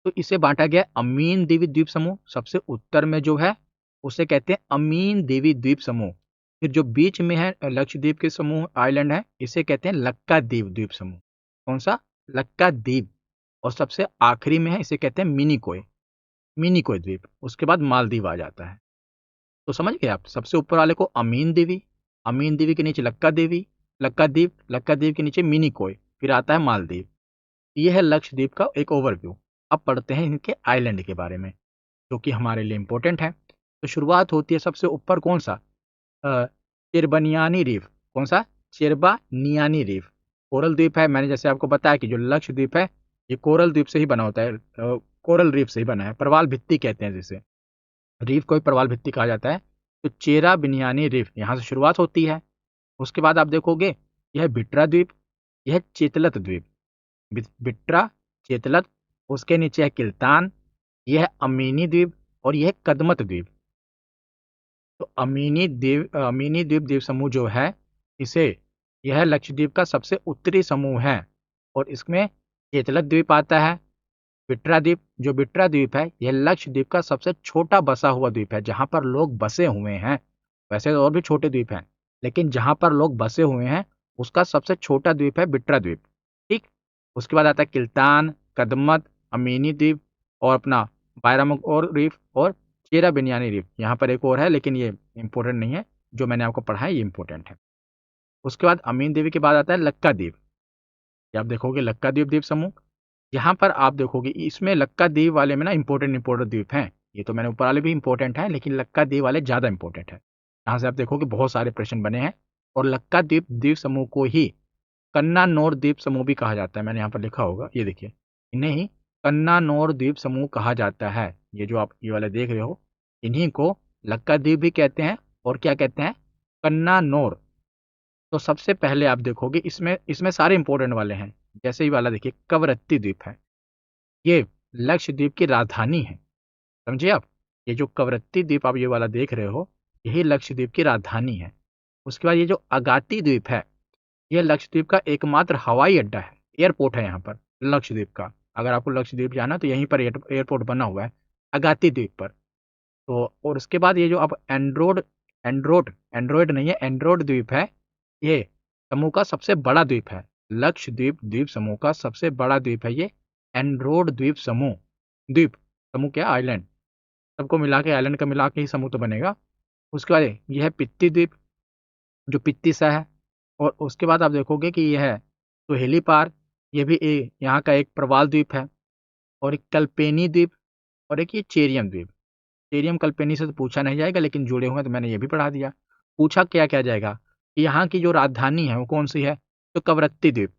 Speaker 1: तो इसे बांटा गया अमीन द्वीप द्वीप समूह, सबसे उत्तर में जो है उसे कहते हैं अमीन द्वीप द्वीप समूह। फिर जो बीच में है लक्षद्वीप के समूह आइलैंड है, इसे कहते हैं लक्काद्वीप द्वीप समूह। कौन सा? लक्काद्वीप। और सबसे आखिरी में है, इसे कहते हैं मिनिकोय, मिनिकोय द्वीप। उसके बाद मालदीव आ जाता है। तो समझ गए आप, सबसे ऊपर वाले को अमीन द्वीप, अमीन द्वीप के नीचे लक्काद्वीप, लक्काद्वीप, लक्काद्वीप के नीचे मिनिकोय, फिर आता है मालदीव। ये है लक्षद्वीप का एक ओवरव्यू। अब पढ़ते हैं इनके आइलैंड के बारे में, जो कि हमारे लिए इंपॉर्टेंट है। तो शुरुआत होती है सबसे ऊपर, कौन सा? चिरबनियानी रीफ। कौन सा? चिरबानियानी रीफ। कोरल द्वीप है। मैंने जैसे आपको बताया कि जो लक्षद्वीप है ये कोरल द्वीप से ही बना होता है, कोरल रीफ से ही बना है, प्रवाल भित्ति कहते हैं जिसे, रीफ को ही प्रवाल भित्ति कहा जाता है। तो चेरा बिनियानी रीफ यहाँ से शुरुआत होती है। उसके बाद आप देखोगे यह बिट्रा द्वीप, यह चेतलत द्वीप, बिट्रा, चेतलत। उसके नीचे है किल्तान, यह है अमीनी द्वीप, और यह कदमत द्वीप। तो अमीनी द्वीप द्वीप समूह जो है, इसे, यह लक्षद्वीप का सबसे उत्तरी समूह है। और इसमें चेतलत द्वीप आता है, बिट्रा द्वीप। जो बिट्रा द्वीप है यह लक्षद्वीप का सबसे छोटा बसा हुआ द्वीप है, जहां पर लोग बसे हुए हैं। वैसे तो और भी छोटे द्वीप हैं, लेकिन जहां पर लोग बसे हुए हैं उसका सबसे छोटा द्वीप है बिट्रा द्वीप। ठीक। उसके बाद आता है किल्तान, कदमत, अमीनी द्वीप, और अपना बायरामुख और रीफ, और चेरा बिनियानी रीफ। यहाँ पर एक और है लेकिन ये इंपॉर्टेंट नहीं है, जो मैंने आपको पढ़ा है ये इंपॉर्टेंट है। उसके बाद अमीन द्वीप के बाद आता है लक्का द्वीप। ये आप देखोगे लक्का द्वीप द्वीप समूह। यहाँ पर आप देखोगे इसमें लक्का द्वीप वाले में ना इंपॉर्टेंट द्वीप हैं। ये तो मैंने ऊपर वाले भी इंपॉर्टेंट है, लेकिन लक्का द्वीप वाले ज़्यादा इंपॉर्टेंट है। यहाँ से आप देखोगे बहुत सारे प्रश्न बने हैं। और लक्का द्वीप द्वीप समूह को ही कन्नानौर द्वीप समूह भी कहा जाता है। मैंने यहाँ पर लिखा होगा, ये देखिए, इन्हें ही कन्नानौर द्वीप समूह कहा जाता है। ये जो आप ये वाले देख रहे हो, इन्हीं को लक्का द्वीप भी कहते हैं, और क्या कहते हैं? कन्नानौर। तो सबसे पहले आप देखोगे इसमें इसमें सारे इंपॉर्टेंट वाले हैं। जैसे ही वाला देखिए कवरत्ती द्वीप है, ये लक्षद्वीप की राजधानी है। समझिए आप, ये जो कवरत्ती द्वीप आप ये वाला देख रहे हो, यही लक्षद्वीप की राजधानी है। उसके बाद ये जो अगाती द्वीप है, यह लक्षद्वीप का एकमात्र हवाई अड्डा है, एयरपोर्ट है यहाँ पर लक्षद्वीप का। अगर आपको लक्षद्वीप जाना तो यहीं पर एयरपोर्ट बना हुआ है, अगाती द्वीप पर। तो और उसके बाद ये जो अब एंड्रोइड नहीं है, एंड्रोइड द्वीप है, ये समूह का सबसे बड़ा द्वीप है। लक्षद्वीप द्वीप समूह का सबसे बड़ा द्वीप है ये एंड्रोइड द्वीप समूह। द्वीप समूह क्या? आइलैंड, सबको मिला के, आइलैंड का मिला के ही समूह तो बनेगा। उसके बाद यह है पित्ती द्वीप, जो पित्ती सा है। और उसके बाद आप देखोगे कि यह है सुहेली पार, ये भी यहाँ का एक प्रवाल द्वीप है। और एक कल्पेनी द्वीप, और एक ये चेरियम द्वीप। चेरियम कल्पेनी से तो पूछा नहीं जाएगा, लेकिन जुड़े हुए हैं तो मैंने ये भी पढ़ा दिया। पूछा क्या क्या जाएगा कि यहाँ की जो राजधानी है वो कौन सी है? तो कवरत्ती द्वीप।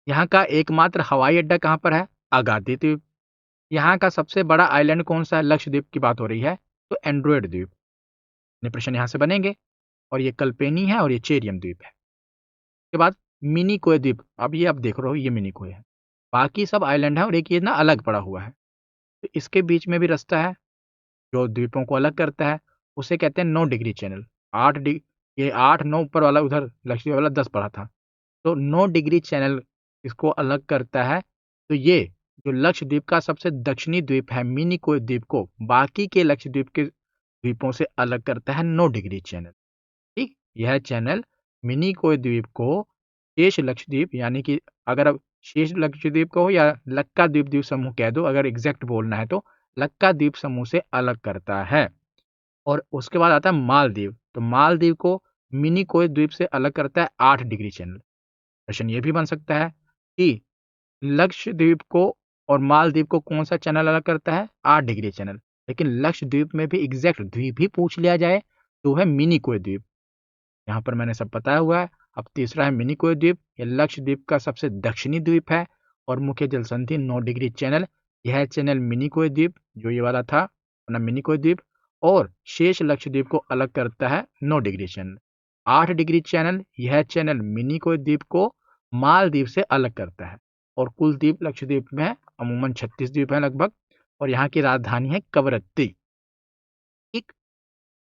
Speaker 1: यहाँ का एकमात्र हवाई अड्डा कहाँ पर है? अगाती द्वीप। यहाँ का सबसे बड़ा आइलैंड कौन सा है? लक्षद्वीप की बात हो रही है, तो एंड्रोइड द्वीप। इतने प्रश्न यहाँ से बनेंगे। और ये कल्पेनी है, और ये चेरियम द्वीप है। के बाद मिनी कोय द्वीप, अब ये आप देख रहे हो, ये मिनी कोय है। बाकी सब आइलैंड है, और एक ये ना अलग पड़ा हुआ है। तो इसके बीच में भी रास्ता है जो द्वीपों को अलग करता है, उसे कहते हैं 9 डिग्री चैनल। 8 ये 8 9 ऊपर वाला, उधर लक्षद्वीप वाला 10 पड़ा था। तो 9 डिग्री चैनल इसको अलग करता है। तो ये जो लक्षद्वीप का सबसे दक्षिणी द्वीप है मिनी कोय द्वीप को बाकी के लक्षद्वीप के द्वीपों से अलग करता है 9 डिग्री चैनल। ठीक, यह चैनल मिनी कोय द्वीप को शेष लक्षद्वीप, यानी कि अगर अब शेष लक्षद्वीप को या लक्का द्वीप द्वीप समूह कह दो, अगर एग्जैक्ट बोलना है तो लक्का द्वीप समूह से अलग करता है। और उसके बाद आता है मालदीव। तो मालदीव को मिनी कोय द्वीप से अलग करता है 8 डिग्री चैनल। प्रश्न ये भी बन सकता है कि लक्षद्वीप को और मालदीव को कौन सा चैनल अलग करता है? 8 डिग्री चैनल। लेकिन लक्षद्वीप में भी एग्जैक्ट द्वीप ही पूछ लिया जाए तो है मिनी कोय द्वीप। यहाँ पर मैंने सब बताया हुआ है। अब तीसरा है मिनी कोय द्वीप। यह लक्षद्वीप का सबसे दक्षिणी द्वीप है, और मुख्य जल संधि 9 डिग्री चैनल। यह चैनल मिनी कोय द्वीप, जो ये वाला था अपना मिनी कोय द्वीप, और शेष लक्षद्वीप को अलग करता है 9 डिग्री चैनल। 8 डिग्री चैनल, यह चैनल मिनी कोय द्वीप को मालदीव से अलग करता है। और कुल द्वीप लक्षद्वीप में अमूमन 36 द्वीप हैं लगभग, और यहाँ की राजधानी है कवरत्ती। ठीक,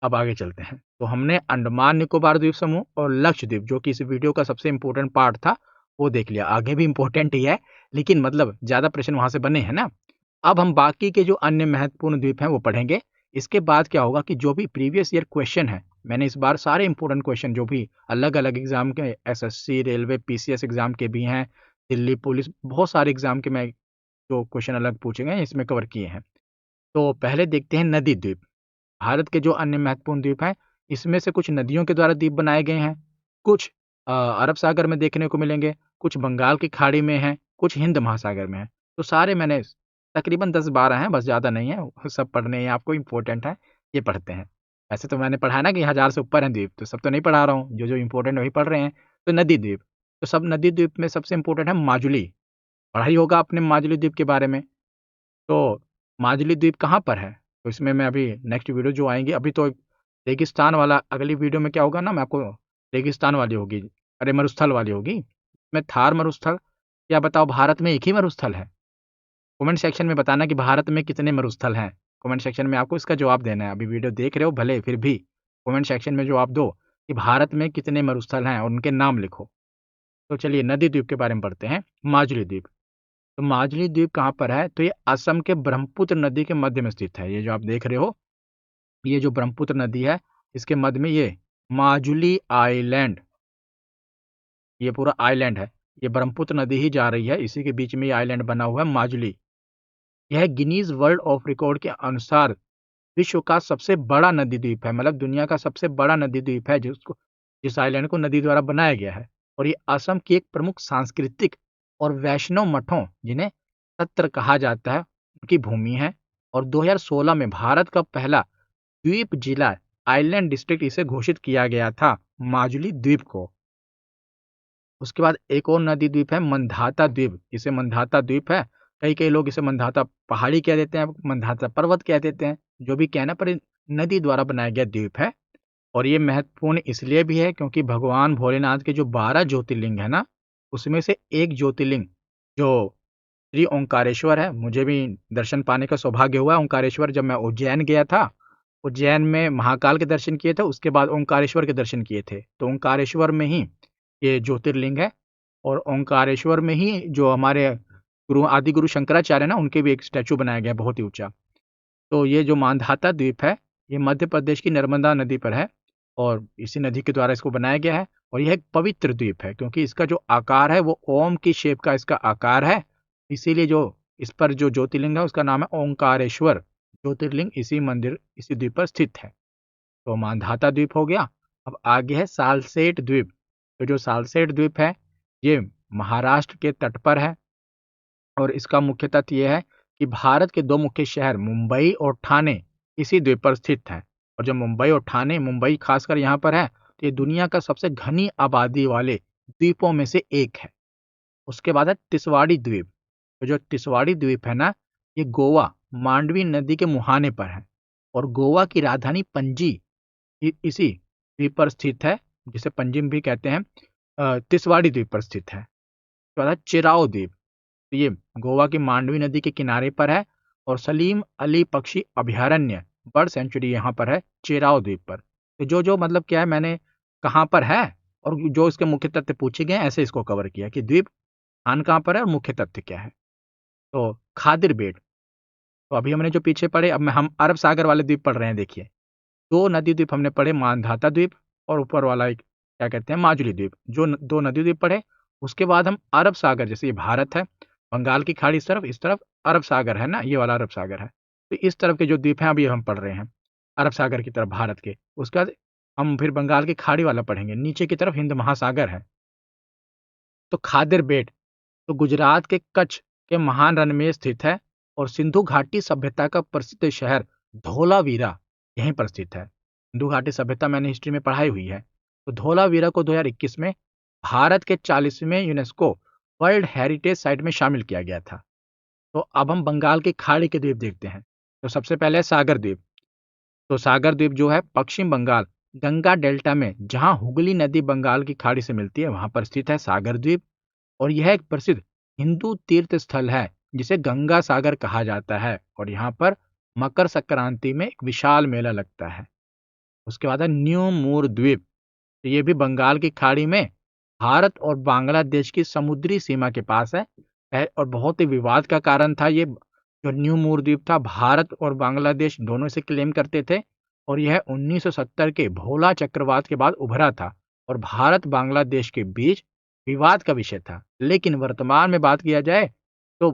Speaker 1: अब आगे चलते हैं। तो हमने अंडमान निकोबार द्वीप समूह और लक्षद्वीप, जो कि इस वीडियो का सबसे इंपॉर्टेंट पार्ट था, वो देख लिया। आगे भी इंपॉर्टेंट ही है, लेकिन मतलब ज्यादा प्रश्न वहां से बने हैं ना। अब हम बाकी के जो अन्य महत्वपूर्ण द्वीप हैं वो पढ़ेंगे। इसके बाद क्या होगा कि जो भी प्रीवियस ईयर क्वेश्चन है, मैंने इस बार सारे इंपॉर्टेंट क्वेश्चन जो भी अलग-अलग एग्जाम के, एसएससी, रेलवे, पीसीएस एग्जाम के भी हैं, दिल्ली पुलिस, बहुत सारे एग्जाम के मैं जो क्वेश्चन अलग पूछे गए हैं इसमें कवर किए हैं। तो पहले देखते हैं नदी द्वीप। भारत के जो अन्य महत्वपूर्ण द्वीप हैं, इसमें से कुछ नदियों के द्वारा द्वीप बनाए गए हैं, कुछ अरब सागर में देखने को मिलेंगे, कुछ बंगाल की खाड़ी में हैं, कुछ हिंद महासागर में हैं। तो सारे मैंने तकरीबन 10-12 हैं, बस ज़्यादा नहीं है, सब पढ़ने हैं आपको, इम्पोर्टेंट है, ये पढ़ते हैं। ऐसे तो मैंने पढ़ा है ना कि 1000 से ऊपर हैं द्वीप, तो सब तो नहीं पढ़ा रहा हूँ, जो इम्पोर्टेंट वही पढ़ रहे हैं। तो नदी द्वीप, तो सब नदी द्वीप में सबसे इम्पोर्टेंट है माजुली। पढ़ा ही होगा आपने माजुली द्वीप के बारे में। तो माजुली द्वीप कहाँ पर है? तो इसमें मैं अभी नेक्स्ट वीडियो जो आएंगी, अभी तो रेगिस्तान वाला, अगली वीडियो में क्या होगा ना, मैं आपको रेगिस्तान वाली होगी, अरे मरुस्थल वाली होगी, इसमें थार मरुस्थल। क्या बताओ, भारत में एक ही मरुस्थल है? कमेंट सेक्शन में बताना कि भारत में कितने मरुस्थल हैं। कमेंट सेक्शन में आपको इसका जवाब देना है। अभी वीडियो देख रहे हो भले, फिर भी कमेंट सेक्शन में जवाब दो कि भारत में कितने मरुस्थल हैं और उनके नाम लिखो। तो चलिए नदी द्वीप के बारे में पढ़ते हैं। माजुली द्वीप, तो माजुली द्वीप कहाँ पर है? तो ये असम के ब्रह्मपुत्र नदी के मध्य में स्थित है। ये जो आप देख रहे हो, ये जो ब्रह्मपुत्र नदी है, इसके मध्य में ये माजुली आइलैंड, ये पूरा आइलैंड है। ये ब्रह्मपुत्र नदी ही जा रही है, इसी के बीच में ये आइलैंड बना हुआ है माजुली। यह गिनीज वर्ल्ड ऑफ रिकॉर्ड के अनुसार विश्व का सबसे बड़ा नदी द्वीप है, मतलब दुनिया का सबसे बड़ा नदी द्वीप है जिस आइलैंड को नदी द्वारा बनाया गया है। और ये असम की एक प्रमुख सांस्कृतिक और वैष्णव मठों, जिन्हें सत्र कहा जाता है, उनकी भूमि है। और 2016 में भारत का पहला द्वीप जिला, आइलैंड डिस्ट्रिक्ट, इसे घोषित किया गया था, माजुली द्वीप को। उसके बाद एक और नदी द्वीप है मंधाता द्वीप, इसे मंधाता द्वीप है, कई कई लोग इसे मंधाता पहाड़ी कह देते हैं, मंधाता पर्वत कह देते हैं, जो भी कहना, पर नदी द्वारा बनाया गया द्वीप है। और ये महत्वपूर्ण इसलिए भी है क्योंकि भगवान भोलेनाथ के जो 12 ज्योतिर्लिंग है ना, उसमें से एक ज्योतिर्लिंग जो श्री ओंकारेश्वर है, मुझे भी दर्शन पाने का सौभाग्य हुआ ओंकारेश्वर, जब मैं उज्जैन गया था। उज्जैन में महाकाल के दर्शन किए थे, उसके बाद ओंकारेश्वर के दर्शन किए थे। तो ओंकारेश्वर में ही ये ज्योतिर्लिंग है, और ओंकारेश्वर में ही जो हमारे आदि गुरु शंकराचार्य ना, उनके भी एक स्टैचू बनाया गया बहुत ही ऊंचा। तो ये जो मांधाता द्वीप है, ये मध्य प्रदेश की नर्मदा नदी पर है, और इसी नदी के द्वारा इसको बनाया गया है। और यह एक पवित्र द्वीप है क्योंकि इसका जो आकार है वो ओम की शेप का इसका आकार है, इसीलिए जो इस पर जो ज्योतिर्लिंग है उसका नाम है ओंकारेश्वर ज्योतिर्लिंग, इसी मंदिर, इसी द्वीप पर स्थित है। तो मांधाता द्वीप हो गया। अब आगे है सालसेट द्वीप। तो जो सालसेट द्वीप है, ये महाराष्ट्र के तट पर है, और इसका मुख्य तथ्य यह है कि भारत के दो मुख्य शहर मुंबई और ठाणे इसी द्वीप पर स्थित हैं। और जो मुंबई और ठाणे, मुंबई खासकर यहाँ पर है, तो ये दुनिया का सबसे घनी आबादी वाले द्वीपों में से एक है। उसके बाद है तिसवाड़ी द्वीप। तो जो तिसवाड़ी द्वीप है ना, ये गोवा मांडवी नदी के मुहाने पर है, और गोवा की राजधानी पणजी इसी द्वीप पर स्थित है, जिसे पंजिम भी कहते हैं। तिसवाड़ी द्वीप पर स्थित है। उसके बाद है चिराओ द्वीप। तो ये गोवा की मांडवी नदी के किनारे पर है, और सलीम अली पक्षी अभयारण्य, बर्ड सेंचुरी यहाँ पर है चिराओ द्वीप पर। तो जो जो मतलब क्या है, मैंने कहाँ पर है और जो इसके मुख्य तथ्य पूछे गए हैं, ऐसे इसको कवर किया कि द्वीप स्थान कहाँ पर है और मुख्य तथ्य क्या है। तो खादिर बेट, तो अभी हमने जो पीछे पढ़े, अब हम अरब सागर वाले द्वीप पढ़ रहे हैं। देखिए, दो नदी द्वीप हमने पढ़े, मांधाता द्वीप और ऊपर वाला एक क्या कहते हैं, माजुली द्वीप, जो दो नदी द्वीप पढ़े। उसके बाद हम अरब सागर, जैसे ये भारत है, बंगाल की खाड़ी इस तरफ अरब सागर है ना, ये वाला अरब सागर है, तो इस तरफ के जो द्वीप हैं अभी हम पढ़ रहे हैं, अरब सागर की तरफ भारत के। उसके बाद हम फिर बंगाल की खाड़ी वाला पढ़ेंगे, नीचे की तरफ हिंद महासागर है। तो खादिर बेट, तो गुजरात के कच्छ के महान रण में स्थित है, और सिंधु घाटी सभ्यता का प्रसिद्ध शहर धोलावीरा यहीं पर स्थित है। सिंधु घाटी सभ्यता मैंने हिस्ट्री में पढ़ाई हुई है। तो धोलावीरा को 2021 में भारत के 40वें यूनेस्को वर्ल्ड हेरिटेज साइट में शामिल किया गया था। तो अब हम बंगाल की खाड़ी के द्वीप देखते हैं। तो सबसे पहले है सागर द्वीप। तो सागर द्वीप जो है पश्चिम बंगाल गंगा डेल्टा में, जहां हुगली नदी बंगाल की खाड़ी से मिलती है, वहां पर स्थित है सागर द्वीप। और यह एक प्रसिद्ध हिंदू तीर्थ स्थल है, जिसे गंगा सागर कहा जाता है, और यहाँ पर मकर संक्रांति में एक विशाल मेला लगता है। उसके बाद है न्यू मूर द्वीप। तो ये भी बंगाल की खाड़ी में भारत और बांग्लादेश की समुद्री सीमा के पास है, और बहुत ही विवाद का कारण था ये जो न्यू मूर द्वीप था, भारत और बांग्लादेश दोनों से क्लेम करते थे और यह 1970 के भोला चक्रवात के बाद उभरा था और भारत बांग्लादेश के बीच विवाद का विषय था। लेकिन वर्तमान में बात किया जाए तो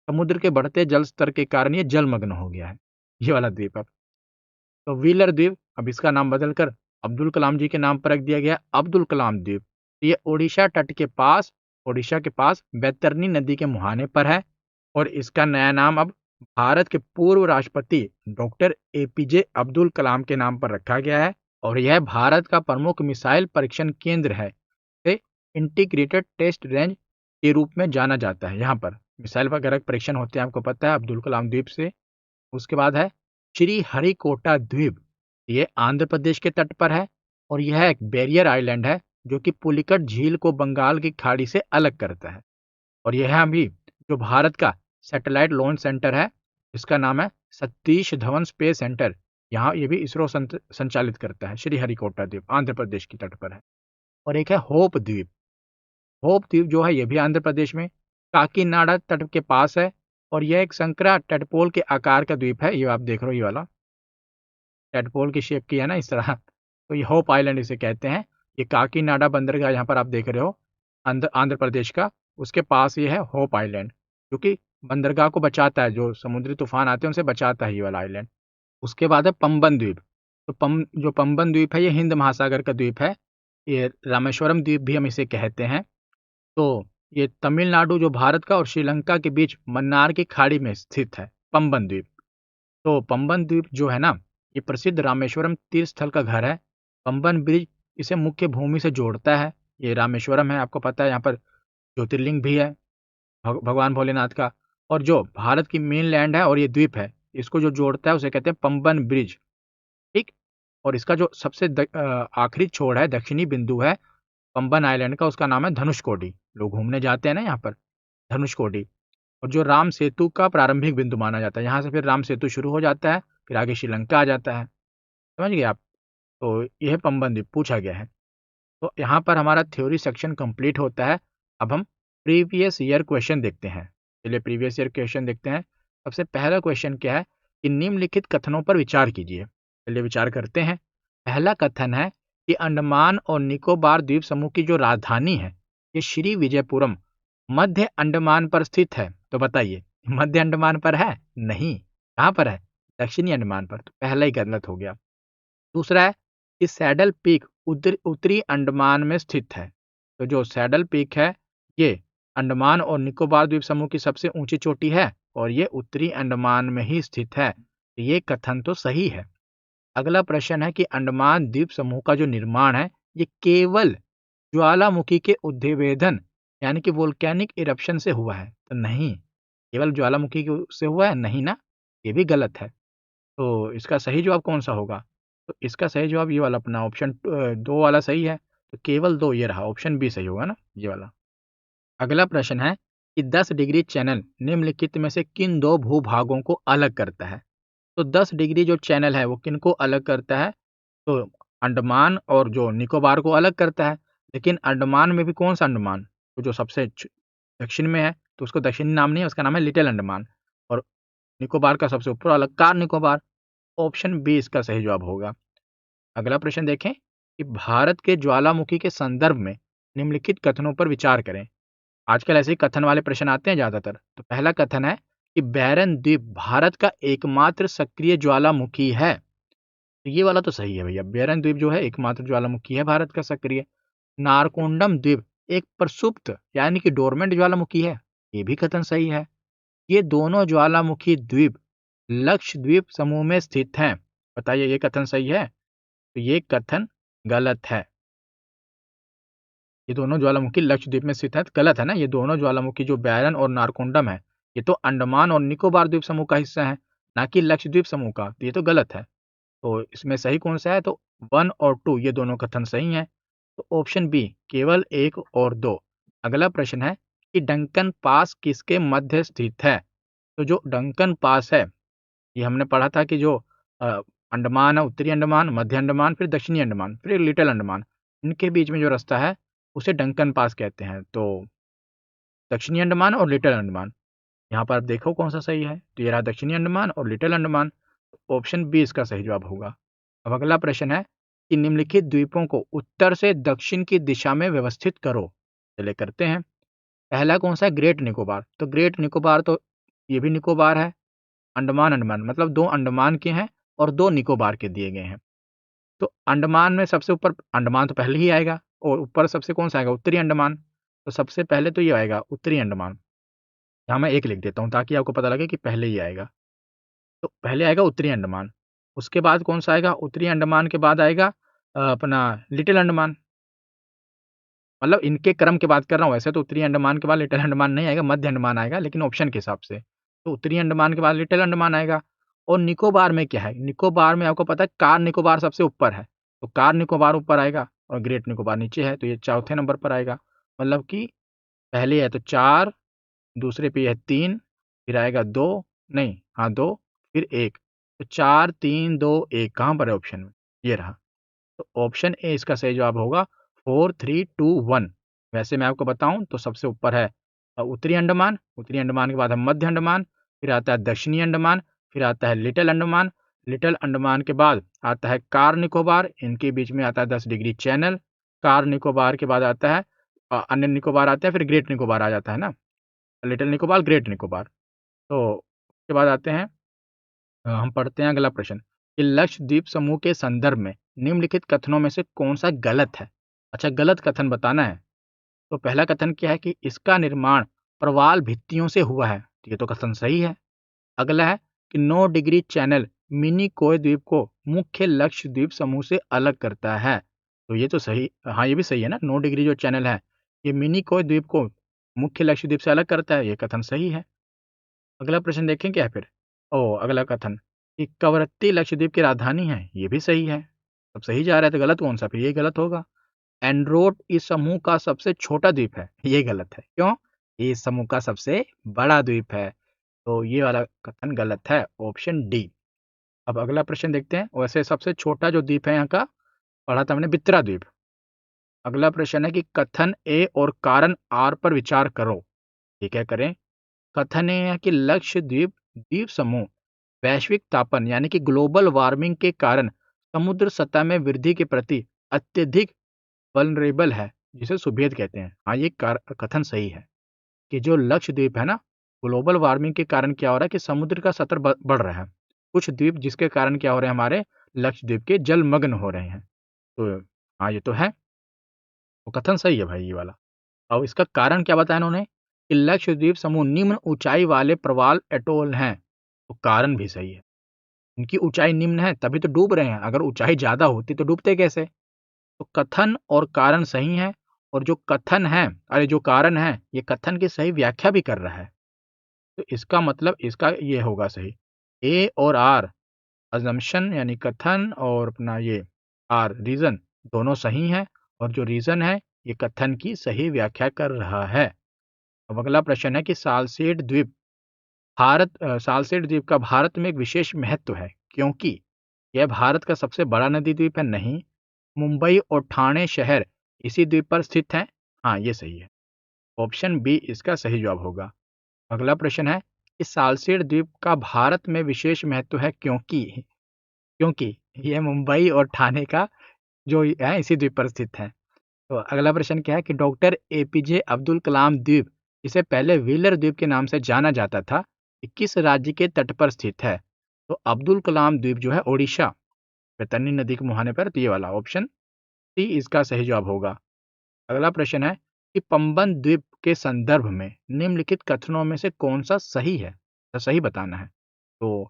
Speaker 1: समुद्र के बढ़ते जल स्तर के कारण ये जलमग्न हो गया है, ये वाला द्वीप। अब तो व्हीलर द्वीप, अब इसका नाम बदलकर अब्दुल कलाम जी के नाम पर रख दिया गया, अब्दुल कलाम द्वीप। ये ओडिशा के पास बैतरनी नदी के मुहाने पर है और इसका नया नाम अब भारत के पूर्व राष्ट्रपति डॉक्टर एपीजे अब्दुल कलाम के नाम पर रखा गया है और यह भारत का प्रमुख मिसाइल परीक्षण केंद्र है। इंटीग्रेटेड टेस्ट रेंज के रूप में जाना जाता है। यहाँ पर मिसाइल वगैरह परीक्षण होते हैं, आपको पता है, अब्दुल कलाम द्वीप से। उसके बाद है श्री हरिकोटा द्वीप, ये आंध्र प्रदेश के तट पर है और यह एक बैरियर आइलैंड है जो कि पुलिकट झील को बंगाल की खाड़ी से अलग करता है और यह अभी जो भारत का सैटेलाइट लॉन्च सेंटर है, इसका नाम है सतीश धवन स्पेस सेंटर, यहाँ ये भी इसरो संचालित करता है। श्री हरिकोटा द्वीप आंध्र प्रदेश की तट पर है। और एक है होप द्वीप। होप द्वीप जो है ये भी आंध्र प्रदेश में काकीनाडा तट के पास है और यह एक संकरा टैडपोल के आकार का द्वीप है। ये आप देख रहे हो, ये वाला टैडपोल की शेप की है ना, इस तरह। तो ये होप आइलैंड इसे कहते हैं। ये काकीनाडा बंदरगाह यहाँ पर आप देख रहे हो आंध्र प्रदेश का, उसके पास ये है होप आइलैंड, जो कि बंदरगाह को बचाता है, जो समुद्री तूफान आते हैं उनसे बचाता है ये वाला आइलैंड। उसके बाद है पंबन द्वीप। तो जो पंबन द्वीप है ये हिंद महासागर का द्वीप है। ये रामेश्वरम द्वीप भी हम इसे कहते हैं। तो ये तमिलनाडु जो भारत का और श्रीलंका के बीच मन्नार की खाड़ी में स्थित है पंबन द्वीप। तो पंबन द्वीप जो है ना, ये प्रसिद्ध रामेश्वरम तीर्थ स्थल का घर है। पंबन ब्रिज इसे मुख्य भूमि से जोड़ता है। ये रामेश्वरम है, आपको पता है, यहाँ पर ज्योतिर्लिंग भी है भगवान भोलेनाथ का। और जो भारत की मेन लैंड है और ये द्वीप है, इसको जो जोड़ता है उसे कहते हैं पंबन ब्रिज, ठीक। और इसका जो सबसे आखिरी छोर है, दक्षिणी बिंदु है पंबन आइलैंड का, उसका नाम है धनुषकोडी। लोग घूमने जाते हैं ना यहाँ पर, धनुषकोडी। और जो राम सेतु का प्रारंभिक बिंदु माना जाता है, यहाँ से फिर राम सेतु शुरू हो जाता है, फिर आगे श्रीलंका आ जाता है। समझ गए आप? तो यह पंबन द्वीप पूछा गया है। तो यहाँ पर हमारा थ्योरी सेक्शन कंप्लीट होता है। अब हम प्रीवियस ईयर क्वेश्चन देखते हैं। चलिए प्रीवियस ईयर क्वेश्चन देखते हैं। सबसे पहला क्वेश्चन क्या है कि निम्नलिखित कथनों पर विचार कीजिए। चलिए विचार करते हैं। पहला कथन है कि अंडमान और निकोबार द्वीप समूह की जो राजधानी है ये श्री विजयपुरम मध्य अंडमान पर स्थित है। तो बताइए, मध्य अंडमान पर है? नहीं। कहाँ पर है? दक्षिणी अंडमान पर। तो पहला ही गलत हो गया। दूसरा है कि सैडल पीक उत्तरी अंडमान में स्थित है। तो जो सैडल पीक है ये अंडमान और निकोबार द्वीप समूह की सबसे ऊंची चोटी है और ये उत्तरी अंडमान में ही स्थित है। तो ये कथन तो सही है। अगला प्रश्न है कि अंडमान द्वीप समूह का जो निर्माण है ये केवल ज्वालामुखी के उद्भेदन यानी कि वोल्केनिक इरप्शन से हुआ है। तो नहीं, केवल ज्वालामुखी से हुआ है नहीं ना, ये भी गलत है। तो इसका सही जवाब कौन सा होगा? तो इसका सही जवाब ये वाला अपना ऑप्शन 2 वाला सही है। तो केवल 2 ये रहा, ऑप्शन बी सही होगा ना, ये वाला। अगला प्रश्न है कि 10 डिग्री चैनल निम्नलिखित में से किन दो भूभागों को अलग करता है? तो 10 डिग्री जो चैनल है वो किनको अलग करता है? तो अंडमान और जो निकोबार को अलग करता है। लेकिन अंडमान में भी कौन सा अंडमान? तो जो सबसे दक्षिण में है तो उसको दक्षिणी नाम नहीं है, उसका नाम है लिटिल अंडमान। और निकोबार का सबसे ऊपर वाला कार निकोबार। ऑप्शन बी इसका सही जवाब होगा। अगला प्रश्न देखें कि भारत के ज्वालामुखी के संदर्भ में निम्नलिखित कथनों पर विचार करें। आजकल ऐसे ही कथन वाले प्रश्न आते हैं ज़्यादातर। तो पहला कथन है कि बैरन द्वीप भारत का एकमात्र सक्रिय ज्वालामुखी है। तो ये वाला तो सही है भैया, बैरन द्वीप जो है एकमात्र ज्वालामुखी है भारत का सक्रिय। नारकोंडम द्वीप एक प्रसुप्त यानी कि डोरमेंट ज्वालामुखी है। ये भी कथन सही है। ये दोनों ज्वालामुखी द्वीप लक्षद्वीप समूह में स्थित हैं। बताइए ये कथन सही है? तो ये कथन गलत है। ये दोनों ज्वालामुखी लक्षद्वीप में स्थित है, गलत है ना। ये दोनों ज्वालामुखी जो बैरन और नारकोंडम है ये तो अंडमान और निकोबार द्वीप समूह का हिस्सा है, ना कि लक्षद्वीप समूह का। तो ये तो गलत है। तो इसमें सही कौन सा है? तो 1 और 2 ये दोनों कथन सही हैं। तो ऑप्शन बी केवल 1 और 2। अगला प्रश्न है कि डंकन पास किसके मध्य स्थित है? तो जो डंकन पास है ये हमने पढ़ा था कि जो अंडमान है, उत्तरी अंडमान, मध्य अंडमान, फिर दक्षिणी अंडमान, फिर लिटिल अंडमान, इनके बीच में जो रास्ता है उसे डंकन पास कहते हैं। तो दक्षिणी अंडमान और लिटिल अंडमान। यहाँ पर आप देखो कौन सा सही है, तो ये रहा दक्षिणी अंडमान और लिटिल अंडमान। ऑप्शन बी इसका सही जवाब होगा। अब अगला प्रश्न है कि निम्नलिखित द्वीपों को उत्तर से दक्षिण की दिशा में व्यवस्थित करो। चलिए करते हैं। पहला कौन सा है, ग्रेट निकोबार। तो ग्रेट निकोबार तो ये भी निकोबार है। अंडमान अंडमान मतलब दो अंडमान के हैं और दो निकोबार के दिए गए हैं। तो अंडमान में सबसे ऊपर अंडमान तो पहले ही आएगा, और ऊपर सबसे कौन सा आएगा, उत्तरी अंडमान। तो सबसे पहले तो ये आएगा उत्तरी अंडमान। यहाँ मैं एक लिख देता हूँ ताकि आपको पता लगे कि पहले ही आएगा। तो पहले आएगा उत्तरी अंडमान, उसके बाद कौन सा आएगा, उत्तरी अंडमान के बाद आएगा अपना लिटिल अंडमान। मतलब इनके क्रम की बात कर रहा हूँ, वैसे तो उत्तरी अंडमान के बाद लिटिल अंडमान नहीं आएगा, मध्य अंडमान आएगा, लेकिन ऑप्शन के हिसाब से तो उत्तरी अंडमान के बाद लिटिल अंडमान आएगा। और निकोबार में क्या है, निकोबार में आपको पता है कार निकोबार सबसे ऊपर है, तो कार निकोबार ऊपर आएगा और ग्रेट निकोबार नीचे है, तो ये चौथे नंबर पर आएगा। मतलब कि पहले है तो 4, दूसरे पे है 3, फिर आएगा 2, नहीं हाँ 2, फिर 1। तो 4 3 2 1 कहाँ पर है ऑप्शन में, ये रहा। तो ऑप्शन ए इसका सही जवाब होगा 4 3 2 1। वैसे मैं आपको बताऊं तो सबसे ऊपर है उत्तरी अंडमान, उत्तरी अंडमान के बाद है मध्य अंडमान, फिर आता है दक्षिणी अंडमान, फिर आता है लिटिल अंडमान, लिटिल अंडमान के बाद आता है कार निकोबार, इनके बीच में आता है 10 डिग्री चैनल, कार निकोबार के बाद आता है अन्य निकोबार आते हैं, फिर ग्रेट निकोबार आ जाता है ना, लिटिल निकोबार ग्रेट निकोबार। तो उसके बाद आते हैं हम पढ़ते हैं अगला प्रश्न कि लक्षद्वीप समूह के संदर्भ में निम्नलिखित कथनों में से कौन सा गलत है। अच्छा, गलत कथन बताना है। तो पहला कथन क्या है कि इसका निर्माण प्रवाल भित्तियों से हुआ है, तो ये तो कथन सही है। अगला है कि 9 डिग्री चैनल मिनी कोय द्वीप को मुख्य लक्षद्वीप समूह से अलग करता है, तो ये तो सही, हाँ ये भी सही है ना, 9 डिग्री जो चैनल है ये मिनी कोय द्वीप को मुख्य लक्षद्वीप से अलग करता है, ये कथन सही है। अगला प्रश्न देखें क्या है फिर। अगला कथन कि कवरत्ती लक्षद्वीप की राजधानी है, ये भी सही है। अब सही जा रहा है तो गलत कौन सा, फिर ये गलत होगा। एंड्रोट इस समूह का सबसे छोटा द्वीप है, ये गलत है। क्यों, ये इस समूह का सबसे बड़ा द्वीप है, तो ये वाला कथन गलत है, ऑप्शन डी। अब अगला प्रश्न देखते हैं। वैसे सबसे छोटा जो द्वीप है यहाँ का पढ़ा था हमने, बित्रा द्वीप। अगला प्रश्न है कि कथन ए और कारण आर पर विचार करो। ये क्या करें। कथन ये है कि लक्षद्वीप द्वीप समूह वैश्विक तापन यानी कि ग्लोबल वार्मिंग के कारण समुद्र सतह में वृद्धि के प्रति अत्यधिक वल्नरेबल है, जिसे सुभेद कहते हैं। हाँ ये कथन सही है कि जो लक्षद्वीप है ना, ग्लोबल वार्मिंग के कारण क्या हो रहा है कि समुद्र का सतह बढ़ रहा है, कुछ द्वीप जिसके कारण क्या हो रहे हैं, हमारे लक्षद्वीप के जलमग्न हो रहे हैं। तो हाँ ये तो है, तो कथन सही है भाई ये वाला। और इसका कारण क्या बताया इन्होंने कि लक्षद्वीप समूह निम्न ऊंचाई वाले प्रवाल एटोल हैं, तो कारण भी सही है। इनकी ऊंचाई निम्न है तभी तो डूब रहे हैं, अगर ऊंचाई ज्यादा होती तो डूबते कैसे। तो कथन और कारण सही है, और जो कथन है, अरे जो कारण है ये कथन की सही व्याख्या भी कर रहा है, तो इसका मतलब इसका ये होगा सही। ए और आर अजम्पशन यानी कथन, और अपना ये आर रीजन, दोनों सही हैं, और जो रीजन है ये कथन की सही व्याख्या कर रहा है। अब अगला प्रश्न है कि सालसेट द्वीप का भारत में एक विशेष महत्व है, क्योंकि यह भारत का सबसे बड़ा नदी द्वीप है, नहीं। मुंबई और ठाणे शहर इसी द्वीप पर स्थित हैं, हाँ ये सही है, ऑप्शन बी इसका सही जवाब होगा। अगला प्रश्न है कि सालसेट द्वीप का भारत में विशेष महत्व है, क्योंकि क्योंकि यह मुंबई और ठाणे का जो है इसी द्वीप पर स्थित है। तो अगला प्रश्न क्या है कि डॉक्टर एपीजे अब्दुल कलाम द्वीप, इसे पहले व्हीलर द्वीप के नाम से जाना जाता था, ये किस राज्य के तट पर स्थित है। तो अब्दुल कलाम द्वीप जो है ओडिशा, बैतरणी नदी के मुहाने पर, तो ये वाला ऑप्शन सी इसका सही जवाब होगा। अगला प्रश्न है कि पंबन द्वीप के संदर्भ में निम्नलिखित कथनों में से कौन सा सही है, तो सही बताना है। तो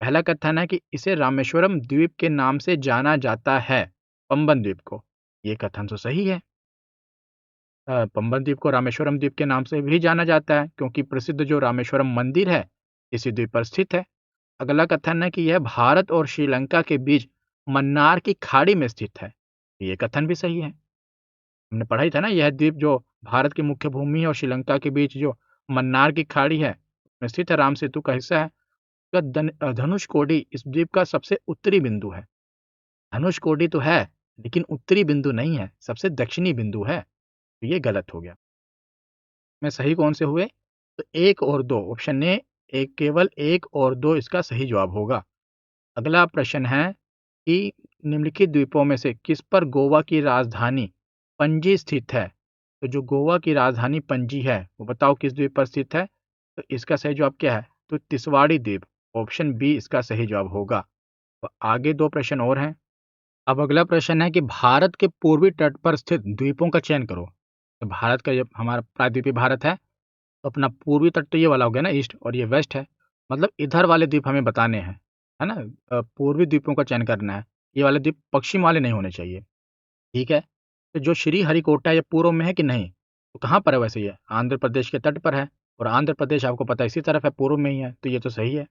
Speaker 1: पहला कथन है कि इसे रामेश्वरम द्वीप के नाम से जाना जाता है, पंबन द्वीप को, ये कथन तो सही है। पंबन द्वीप को रामेश्वरम द्वीप के नाम से भी जाना जाता है, क्योंकि प्रसिद्ध जो रामेश्वरम मंदिर है इसी द्वीप पर स्थित है। अगला कथन है कि यह भारत और श्रीलंका के बीच मन्नार की खाड़ी में स्थित है, ये कथन भी सही है। हमने पढ़ा ही था ना, यह द्वीप जो भारत की मुख्य भूमि है और श्रीलंका के बीच जो मन्नार की खाड़ी है उसमें स्थित है, राम सेतु का हिस्सा है। धनुषकोडी इस द्वीप का सबसे उत्तरी बिंदु है। धनुषकोडी तो है लेकिन उत्तरी बिंदु नहीं है, सबसे दक्षिणी बिंदु है, तो ये गलत हो गया। में सही कौन से हुए, तो 1 और 2 ऑप्शन ए, एक केवल 1 और 2 इसका सही जवाब होगा। अगला प्रश्न है कि निम्नलिखित द्वीपों में से किस पर गोवा की राजधानी पणजी स्थित है? तो जो गोवा की राजधानी पणजी है वो बताओ किस द्वीप पर स्थित है? तो इसका सही जवाब क्या है? तो तिसवाड़ी द्वीप, ऑप्शन बी इसका सही जवाब होगा। तो आगे 2 प्रश्न और हैं। अब अगला प्रश्न है कि भारत के पूर्वी तट पर स्थित द्वीपों का चयन करो। तो भारत का जब हमारा प्रायद्वीपीय भारत है, तो अपना पूर्वी तट तो ये वाला हो गया ना, ईस्ट, और ये वेस्ट है। मतलब इधर वाले द्वीप हमें बताने हैं, है ना? पूर्वी द्वीपों का चयन करना है। ये वाले द्वीप पश्चिम वाले नहीं होने चाहिए। ठीक है? तो जो श्रीहरिकोटा ये पूर्व में है कि नहीं? तो कहाँ पर है वैसे ये? आंध्र प्रदेश के तट पर है, और आंध्र प्रदेश आपको पता है इसी तरफ है, पूर्व में ही है, तो ये तो सही है।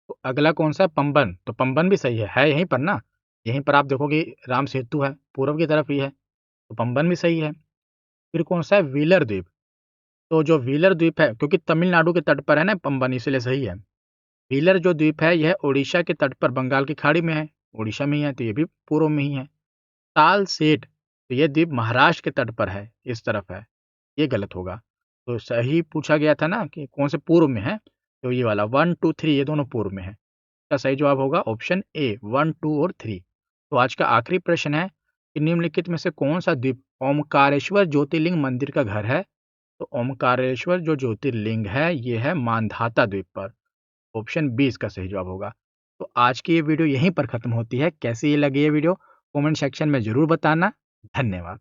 Speaker 1: तो अगला कौन सा है? पंबन। तो पंबन भी सही है यहीं पर ना? यहीं पर आप देखोगे राम सेतु है, पूर्व की तरफ ही है, तो पंबन भी सही है। फिर कौन सा है? व्हीलर द्वीप। तो जो व्हीलर द्वीप है, क्योंकि तमिलनाडु के तट पर है ना पंबन, इसलिए सही है। व्हीलर जो द्वीप है यह उड़ीसा के तट पर बंगाल की खाड़ी में है, उड़ीसा में ही है, तो ये भी पूर्व में ही है। ताल सेट, तो ये द्वीप महाराष्ट्र के तट पर है, इस तरफ है, ये गलत होगा। तो सही पूछा गया था ना कि कौन से पूर्व में है, तो ये वाला 1 2 3 ये दोनों पूर्व में है। इसका सही जवाब होगा ऑप्शन ए, 1 2 और 3। तो आज का आखिरी प्रश्न है कि निम्नलिखित में से कौन सा द्वीप ओमकारेश्वर ज्योतिर्लिंग मंदिर का घर है? तो ओमकारेश्वर जो ज्योतिर्लिंग है ये है मांधाता द्वीप पर, ऑप्शन बी इसका सही जवाब होगा। तो आज की ये वीडियो यहीं पर खत्म होती है। कैसी ये लगी ये वीडियो कमेंट सेक्शन में ज़रूर बताना। धन्यवाद।